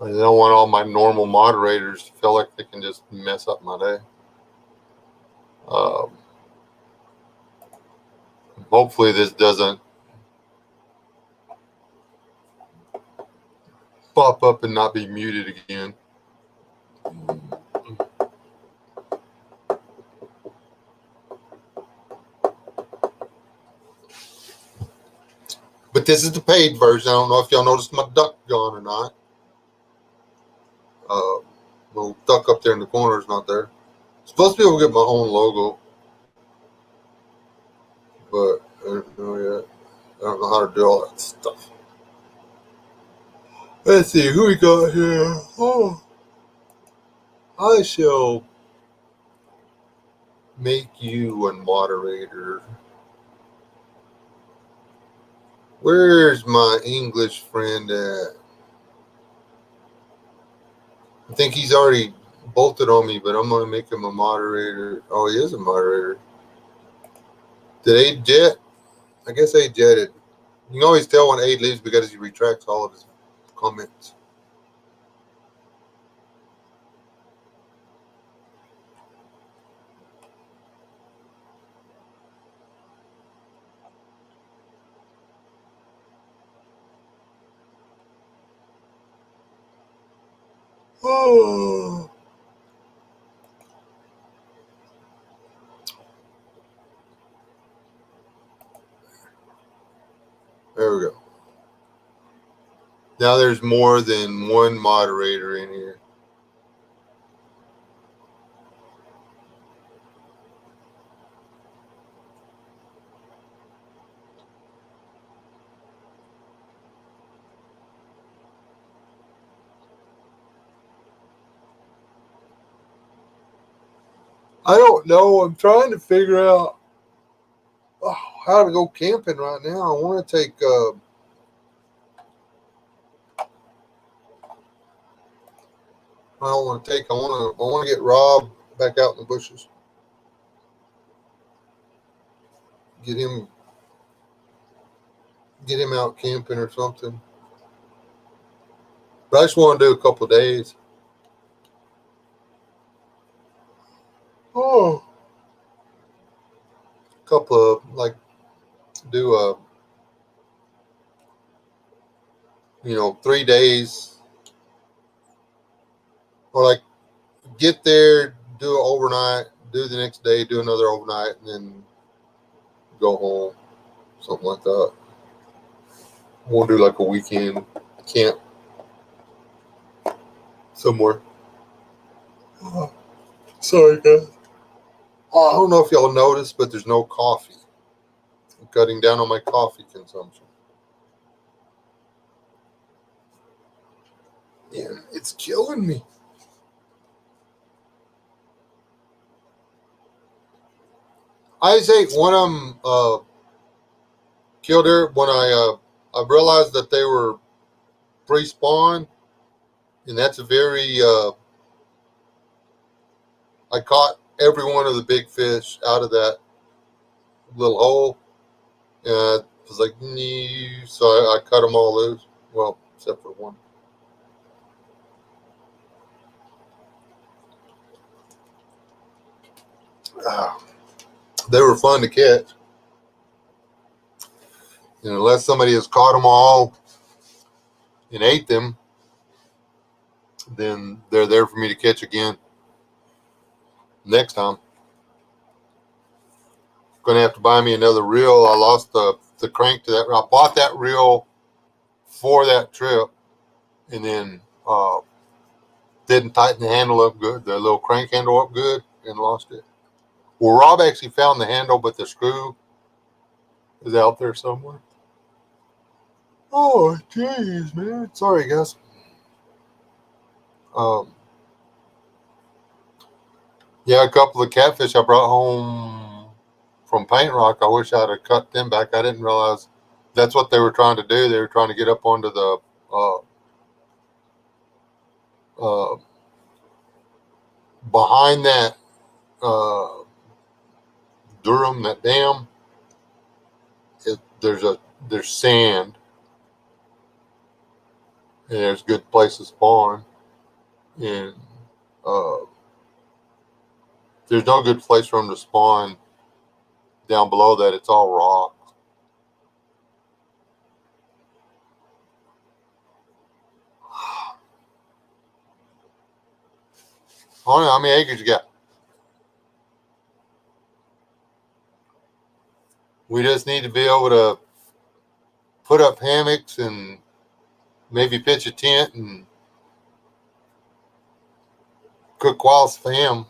I don't want all my normal moderators to feel like they can just mess up my day. Hopefully this doesn't pop up and not be muted again. But this is the paid version. I don't know if y'all noticed my duck gone or not. Little duck up there in the corner is not there. Supposed to be able to get my own logo, but I don't know yet. I don't know how to do all that stuff. Let's see who we got here. Oh, I shall make you a moderator. Where's my English friend at? I think he's already bolted on me, but I'm going to make him a moderator. Oh, he is a moderator. Did Aid jet? I guess Aid jetted. You can always tell when Aid leaves because he retracts all of his comments. Oh. There we go. Now there's more than one moderator in here. I don't know. I'm trying to figure out how to go camping right now. I want to take. I don't want to take. I want to get Rob back out in the bushes. Get him out camping or something. But I just want to do a couple of days. Oh, a couple of do 3 days, or like get there, do it overnight, do the next day, do another overnight, and then go home, something like that. We'll do like a weekend camp somewhere. Oh, sorry, guys. I don't know if y'all noticed, but there's no coffee. I'm cutting down on my coffee consumption. Yeah, it's killing me. I say one of them killed her when I realized that they were pre-spawn, and that's a very I caught every one of the big fish out of that little hole, and I was like, nee. So I cut them all loose. Well, except for one. They were fun to catch. And unless somebody has caught them all and ate them, then they're there for me to catch again next time. Going to have to buy me another reel. I lost the crank to that. I bought that reel for that trip and then didn't tighten the handle up good, the little crank handle up good, and lost it. Well, Rob actually found the handle, but the screw is out there somewhere. Oh, jeez, man. Sorry, guys. Yeah, a couple of catfish I brought home from Paint Rock. I wish I'd have cut them back. I didn't realize that's what they were trying to do. They were trying to get up onto the behind that Durham, that dam. There's sand, and there's good places to spawn, and there's no good place for them to spawn down below that. It's all rock. I don't know how many acres you got. We just need to be able to put up hammocks and maybe pitch a tent and cook Wallace ham.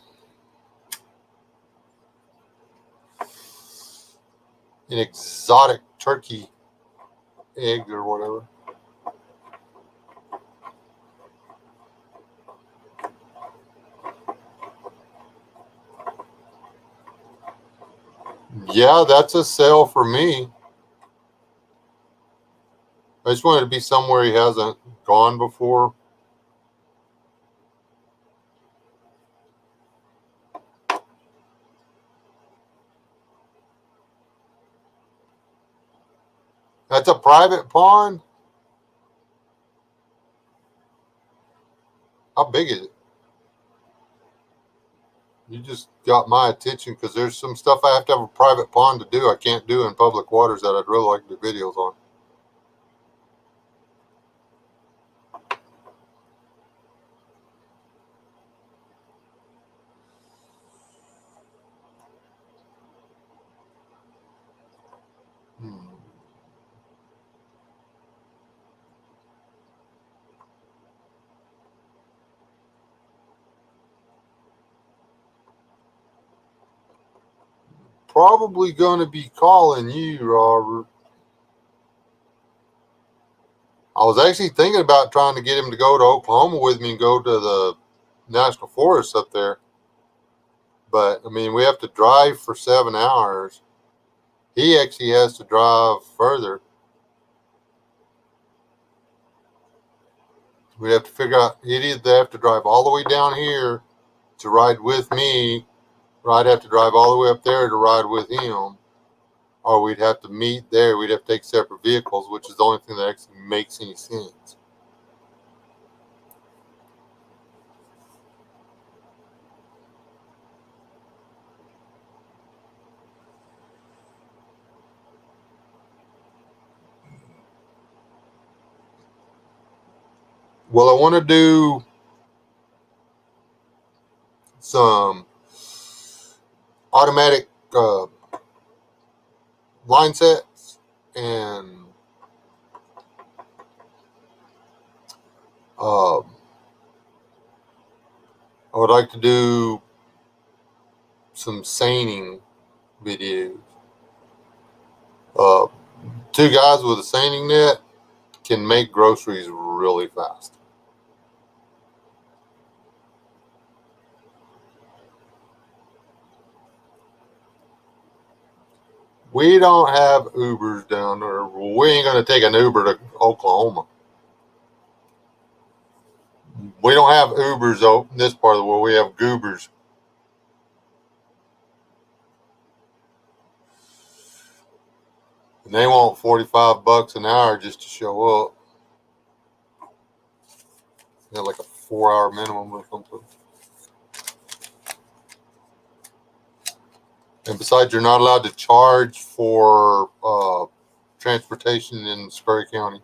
An exotic turkey egg or whatever. Yeah, that's a sale for me. I just wanted to be somewhere he hasn't gone before. That's a private pond? How big is it? You just got my attention because there's some stuff I have to have a private pond to do. I can't do in public waters that I'd really like to do videos on. Probably going to be calling you, Robert. I was actually thinking about trying to get him to go to Oklahoma with me and go to the national forest up there. But, I mean, we have to drive for 7 hours. He actually has to drive further. We'd have to figure out, he'd either have to drive all the way down here to ride with me, or I'd have to drive all the way up there to ride with him, or we'd have to meet there. We'd have to take separate vehicles, which is the only thing that actually makes any sense. Well, I want to do some automatic line sets, and I would like to do some seining videos. Two guys with a seining net can make groceries really fast. We don't have Ubers down there. We ain't going to take an Uber to Oklahoma. We don't have Ubers in this part of the world. We have Goobers. And they want $45 an hour just to show up. They have like a 4-hour minimum or something. And besides, you're not allowed to charge for transportation in Scurry County.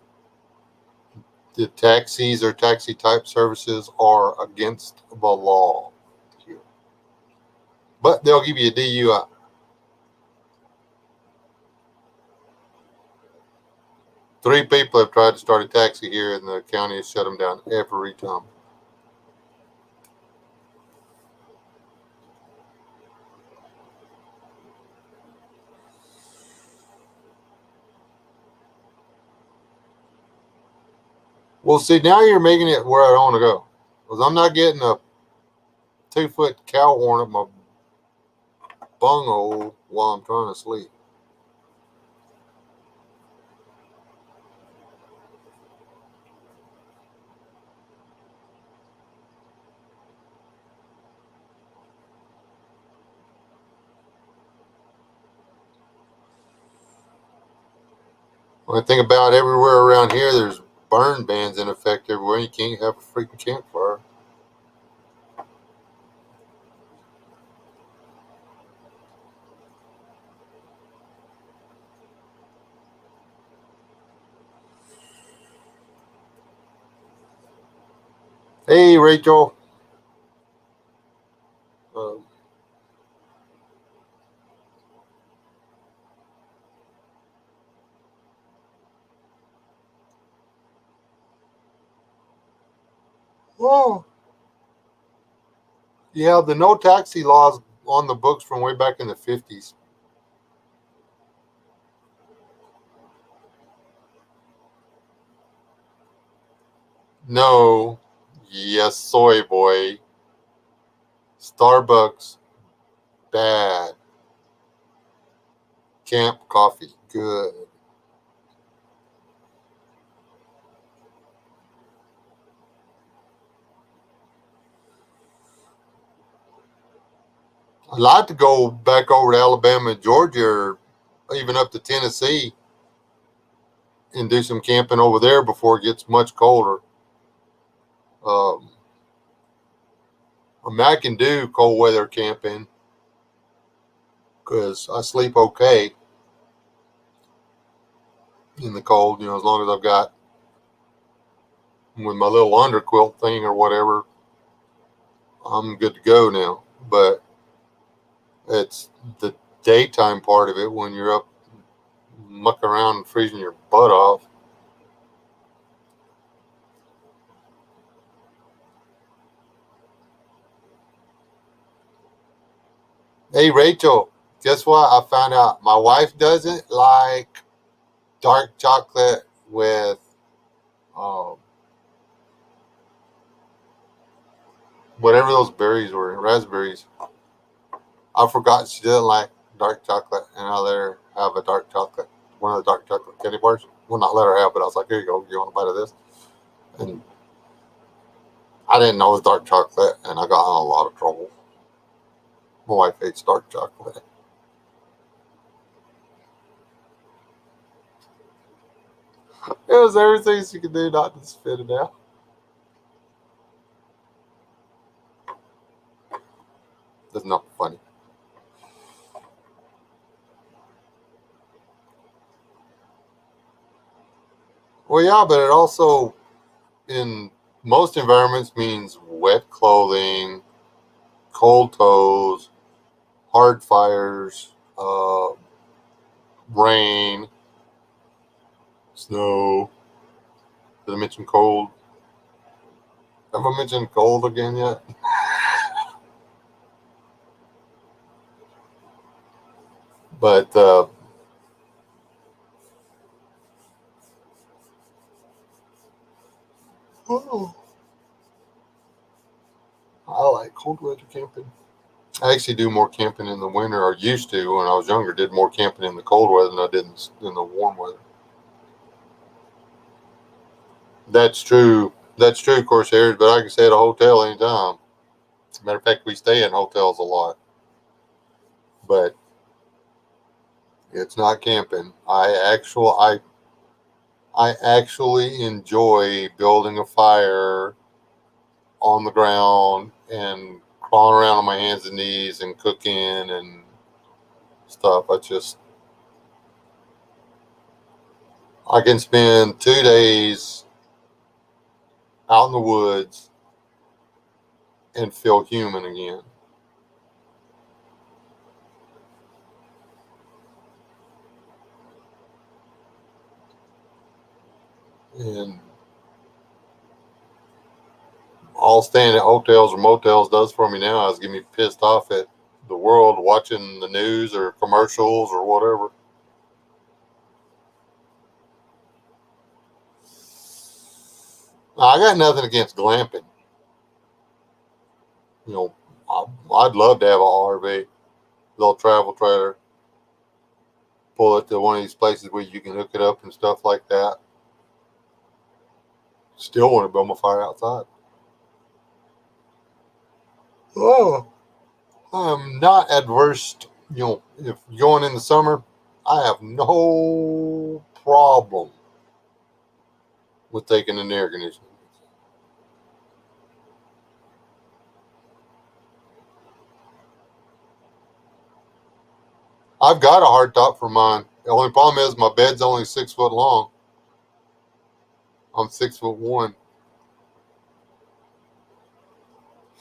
The taxis or taxi type services are against the law here. But they'll give you a DUI. Three people have tried to start a taxi here, and the county has shut them down every time. Well, see, now you're making it where I don't want to go. Because I'm not getting a 2-foot cow horn up my bunghole while I'm trying to sleep. When I think about everywhere around here, there's burn bans in effect everywhere. You can't have a freaking campfire. Hey, Rachel. Oh, yeah, the no taxi laws on the books from way back in the 50s. No, yes, soy boy. Starbucks, bad. Camp coffee, good. I'd like to go back over to Alabama and Georgia, or even up to Tennessee, and do some camping over there before it gets much colder. I mean, I can do cold weather camping because I sleep okay in the cold, as long as I've got with my little underquilt thing or whatever, I'm good to go now. But it's the daytime part of it when you're up mucking around and freezing your butt off. Hey, Rachel, guess what? I found out my wife doesn't like dark chocolate with um, whatever those berries were, raspberries. I forgot she doesn't like dark chocolate, and I let her have a dark chocolate, one of the dark chocolate candy bars. Well, not let her have, but I was like, here you go, you want a bite of this? And I didn't know it was dark chocolate, and I got in a lot of trouble. My wife hates dark chocolate. It was everything she could do not to spit it out. That's not funny. Well, yeah, but it also, in most environments, means wet clothing, cold toes, hard fires, rain, snow. Did I mention cold? Have I mentioned cold again yet? But oh, I like cold weather camping. I actually do more camping in the winter, or used to when I was younger. Did more camping in the cold weather than I did in the warm weather. That's true. That's true, of course, Harris. But I can stay at a hotel anytime. Matter of fact, we stay in hotels a lot. But it's not camping. I actually enjoy building a fire on the ground and crawling around on my hands and knees and cooking and stuff. I can spend 2 days out in the woods and feel human again. And all staying at hotels or motels does for me now is get me pissed off at the world watching the news or commercials or whatever. Now, I got nothing against glamping. You know, I'd love to have a RV, little travel trailer, pull it to one of these places where you can hook it up and stuff like that. Still want to build my fire outside. Oh, I'm not adverse. If going in the summer, I have no problem with taking an air conditioner. I've got a hard top for mine. The only problem is my bed's only 6 foot long. I'm 6'1".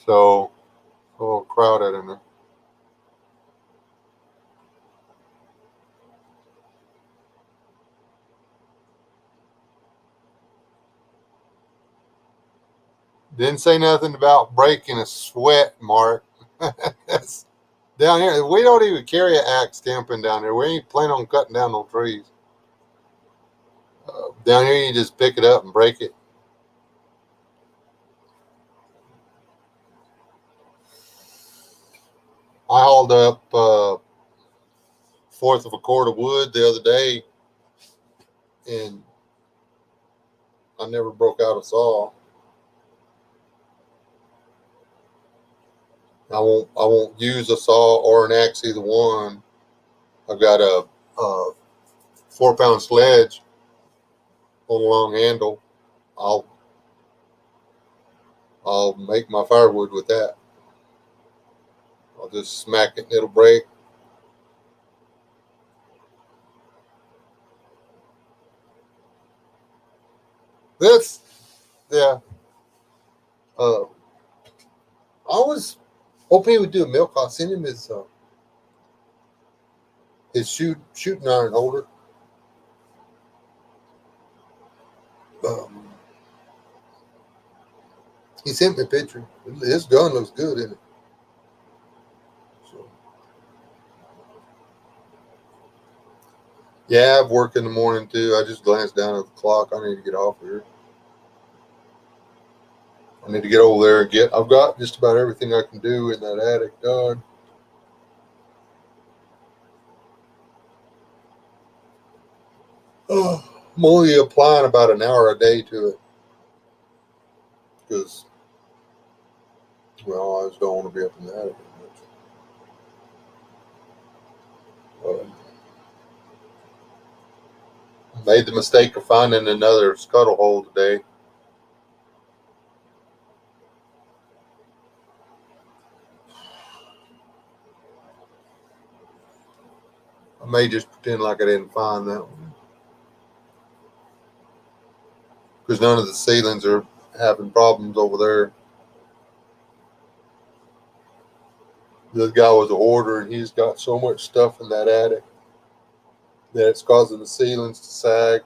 So a little crowded in there. Didn't say nothing about breaking a sweat, Mark. Down here, we don't even carry an axe camping down here. We ain't planning on cutting down no trees. Down here, you just pick it up and break it. I hauled up fourth of a cord of wood the other day, and I never broke out a saw. I won't use a saw or an axe, either one. I've got a 4-pound sledge on a long handle. I'll make my firewood with that. I'll just smack it and it'll break. Yeah. I was hoping he would do a milk. I'll send him his shooting iron holder. He sent me a picture. His gun looks good, isn't it? So, yeah, I have work in the morning too. I just glanced down at the clock. I need to get off here. I need to get over there and I've got just about everything I can do in that attic done. I'm only applying about an hour a day to it because, well, I just don't want to be up in the attic much. I made the mistake of finding another scuttle hole today. I may just pretend like I didn't find that one because none of the ceilings are having problems over there. This guy was a hoarder, and he's got so much stuff in that attic that it's causing the ceilings to sag.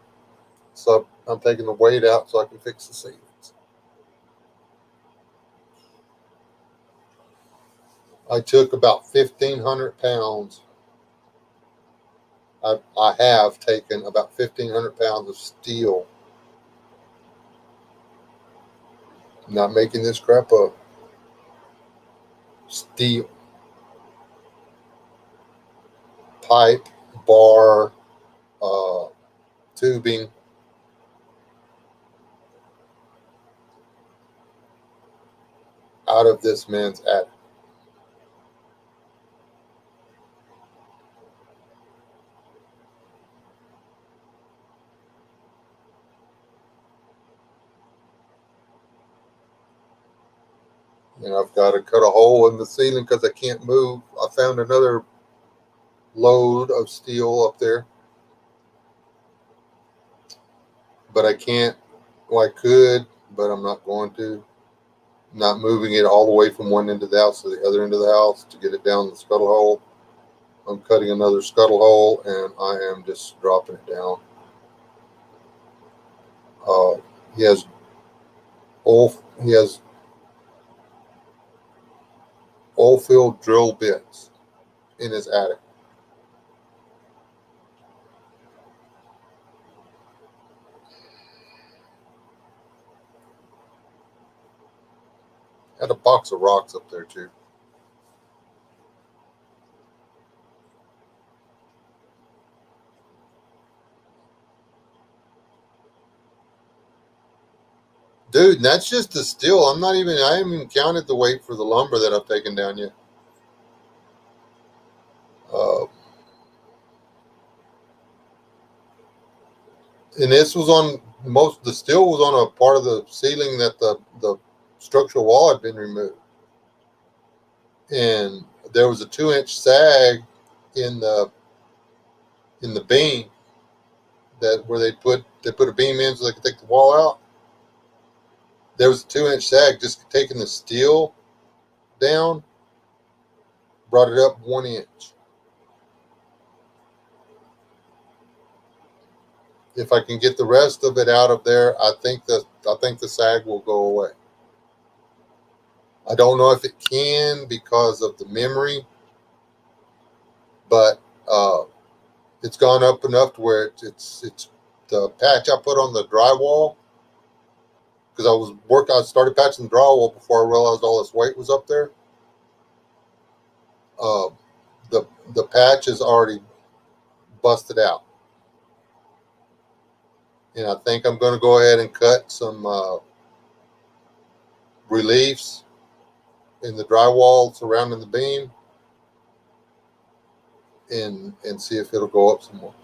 So I'm taking the weight out so I can fix the ceilings. I took about 1,500 pounds. I have taken about 1,500 pounds of steel. I'm not making this crap up. Steel. Pipe, bar, tubing. Out of this man's attic. And I've got to cut a hole in the ceiling because I can't move. I found another load of steel up there, but I can't. Well, I could, but I'm not going to. Not moving it all the way from one end of the house to the other end of the house to get it down the scuttle hole. I'm cutting another scuttle hole, and I am just dropping it down. He has he has oil-filled drill bits in his attic. Had a box of rocks up there too. Dude, and that's just the steel. I haven't even counted the weight for the lumber that I've taken down yet. And this was on the steel was on a part of the ceiling that the structural wall had been removed. And there was a 2-inch sag in the beam that where they put a beam in so they could take the wall out. There was a 2-inch sag. Just taking the steel down brought it up 1 inch. If I can get the rest of it out of there, I think the sag will go away. I don't know if it can because of the memory, but it's gone up enough to where it's the patch I put on the drywall, because I started patching the drywall before I realized all this weight was up there. The patch is already busted out, and I think I'm going to go ahead and cut some reliefs in the drywall surrounding the beam, and see if it'll go up some more.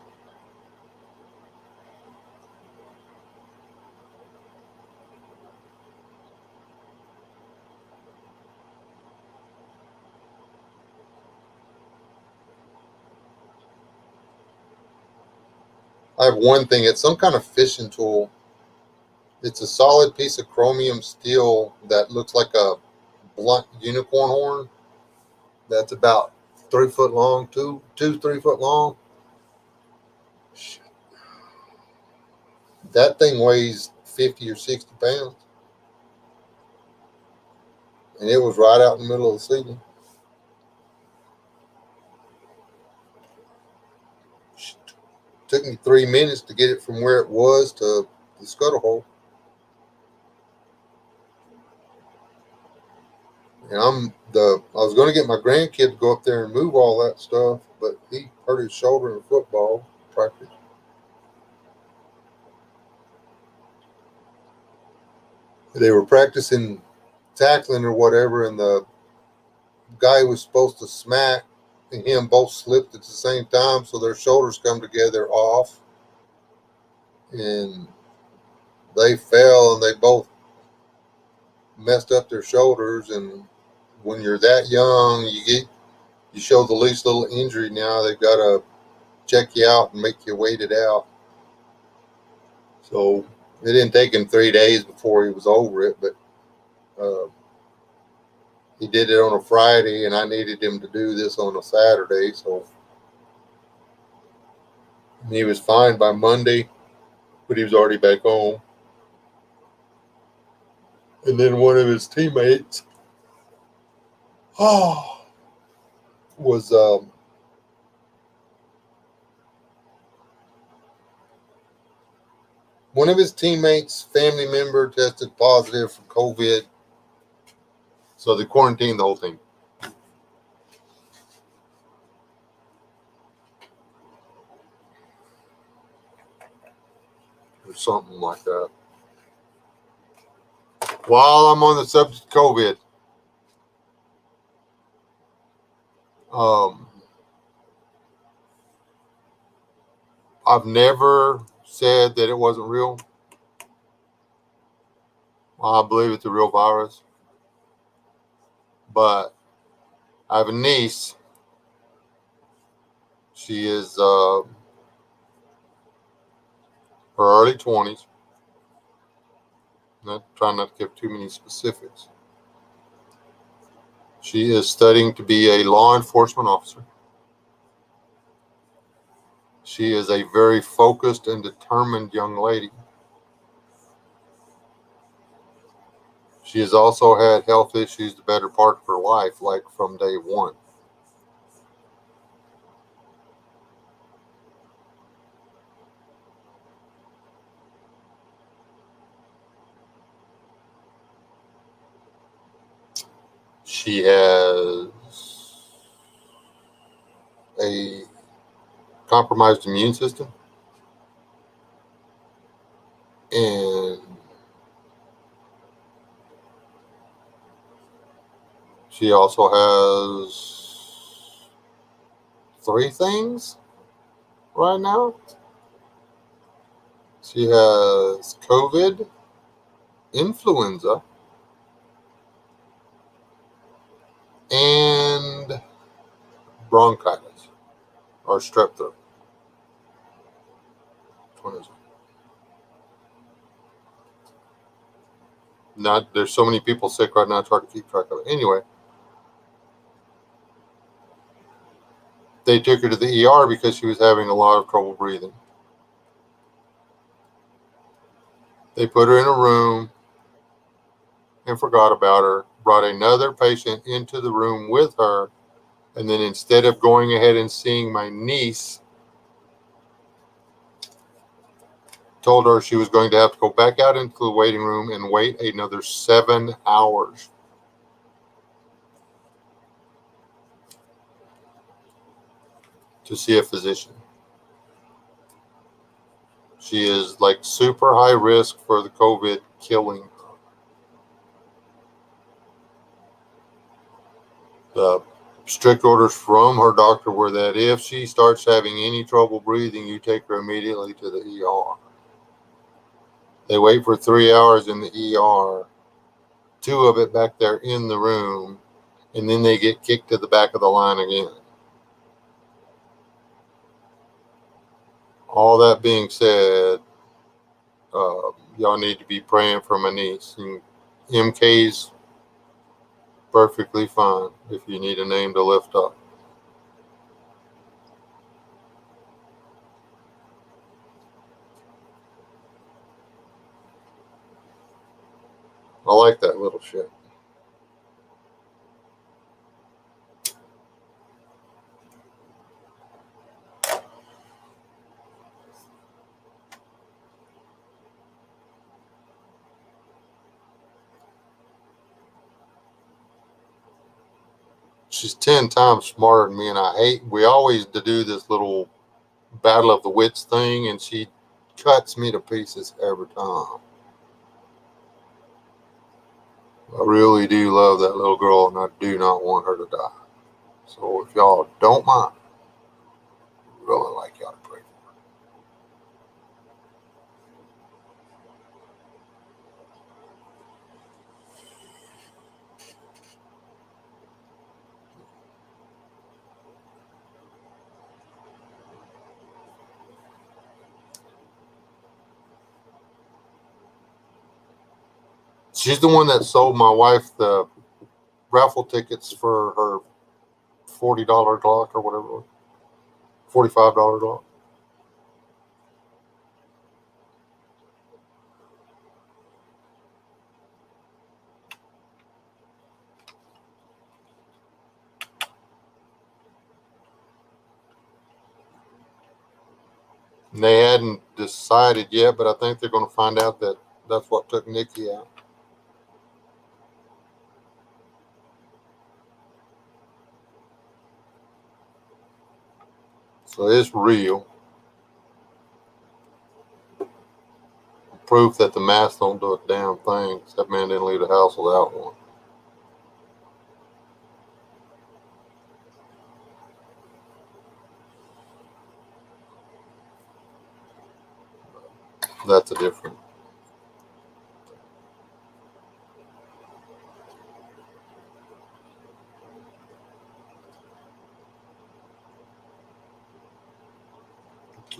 I have one thing. It's some kind of fishing tool. It's a solid piece of chromium steel that looks like a blunt unicorn horn. That's about 3 foot long, 3 foot long. That thing weighs 50 or 60 pounds. And it was right out in the middle of the ceiling. Took me 3 minutes to get it from where it was to the scuttle hole. And I was going to get my grandkid to go up there and move all that stuff, but he hurt his shoulder in football practice. They were practicing tackling or whatever, and the guy was supposed to smack and him both slipped at the same time, so their shoulders come together off, and they fell and they both messed up their shoulders. And when you're that young, you show the least little injury, now they've got to check you out and make you wait it out. So it didn't take him 3 days before he was over it, but he did it on a Friday, and I needed him to do this on a Saturday, so he was fine by Monday, but he was already back home. And then one of his teammates was one of his teammates' family member tested positive for COVID, so they quarantined the whole team. Or something like that. While I'm on the subject of COVID, I've never said that it wasn't real. I believe it's a real virus. But I have a niece She is her early 20s. Trying not to give too many specifics. She is studying to be a law enforcement officer. She is a very focused and determined young lady. She has also had health issues the better part of her life, like from day one. She has a compromised immune system, and she also has three things right now. She has COVID, influenza, and bronchitis or strep throat. Which one is it? Not, there's so many people sick right now, it's hard to keep track of it. Anyway, they took her to the ER because she was having a lot of trouble breathing. They put her in a room and forgot about her, brought another patient into the room with her, and then instead of going ahead and seeing my niece, told her she was going to have to go back out into the waiting room and wait another 7 hours. To see a physician. She is like super high risk for the COVID killing. The strict orders from her doctor were that if she starts having any trouble breathing, you take her immediately to the ER. They wait for 3 hours in the ER, 2 of it back there in the room, and then they get kicked to the back of the line again. All that being said, y'all need to be praying for my niece. And MK's perfectly fine if you need a name to lift up. I like that little shit. She's 10 times smarter than me, and we always do this little battle of the wits thing, and she cuts me to pieces every time. I really do love that little girl, and I do not want her to die. So if y'all don't mind, I'd really like y'all to pray for her. She's the one that sold my wife the raffle tickets for her $40 Glock or whatever it was. $45 Glock. And they hadn't decided yet, but I think they're going to find out that that's what took Nikki out. So it's real. Proof that the mask don't do a damn thing. That man didn't leave the house without one. That's a different.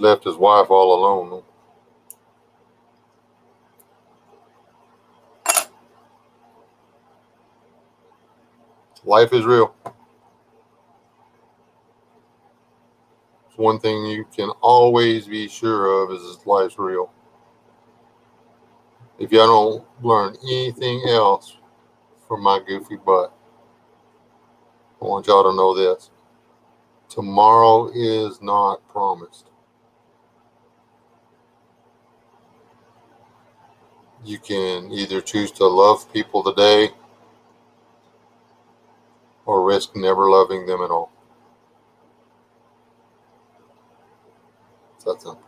left his wife all alone. Life is real. It's one thing you can always be sure of is life's real. If y'all don't learn anything else from my goofy butt, I want y'all to know this. Tomorrow is not promised. You can either choose to love people today or risk never loving them at all. It's that simple.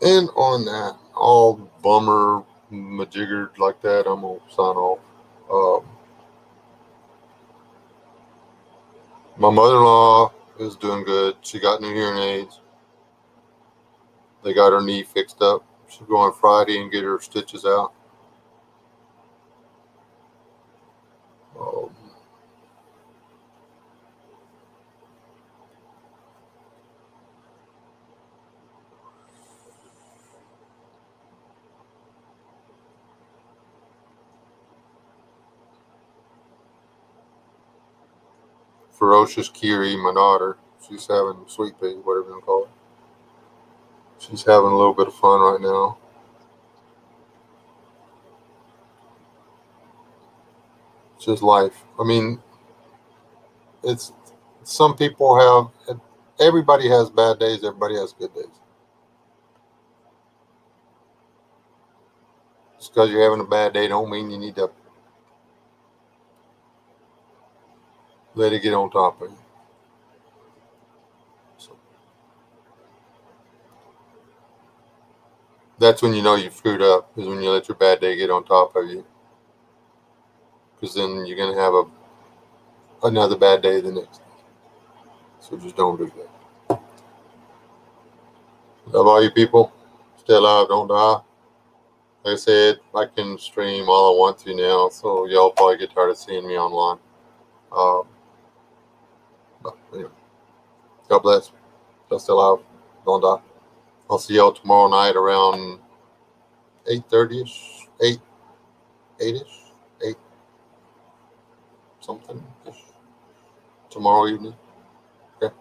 And on that, all bummer majiggered like that, I'm going to sign off. My mother-in-law is doing good. She got new hearing aids. They got her knee fixed up. She'll go on Friday and get her stitches out. Um, Ferocious Kiri, my daughter, she's having sweet pea, whatever you want to call it. She's having a little bit of fun right now. It's just life. I mean, it's some people have. Everybody has bad days. Everybody has good days. Just because you're having a bad day don't mean you need to let it get on top of you. So that's when you know you screwed up, is when you let your bad day get on top of you. Because then you're going to have another bad day the next day. So just don't do that. Love all you people. Stay alive, don't die. Like I said, I can stream all I want to now, so y'all probably get tired of seeing me online. But anyway, God bless. Y'all stay alive, don't die. I'll see y'all tomorrow night around 8:30ish, 8-ish, 8 something ish. Tomorrow evening. Okay.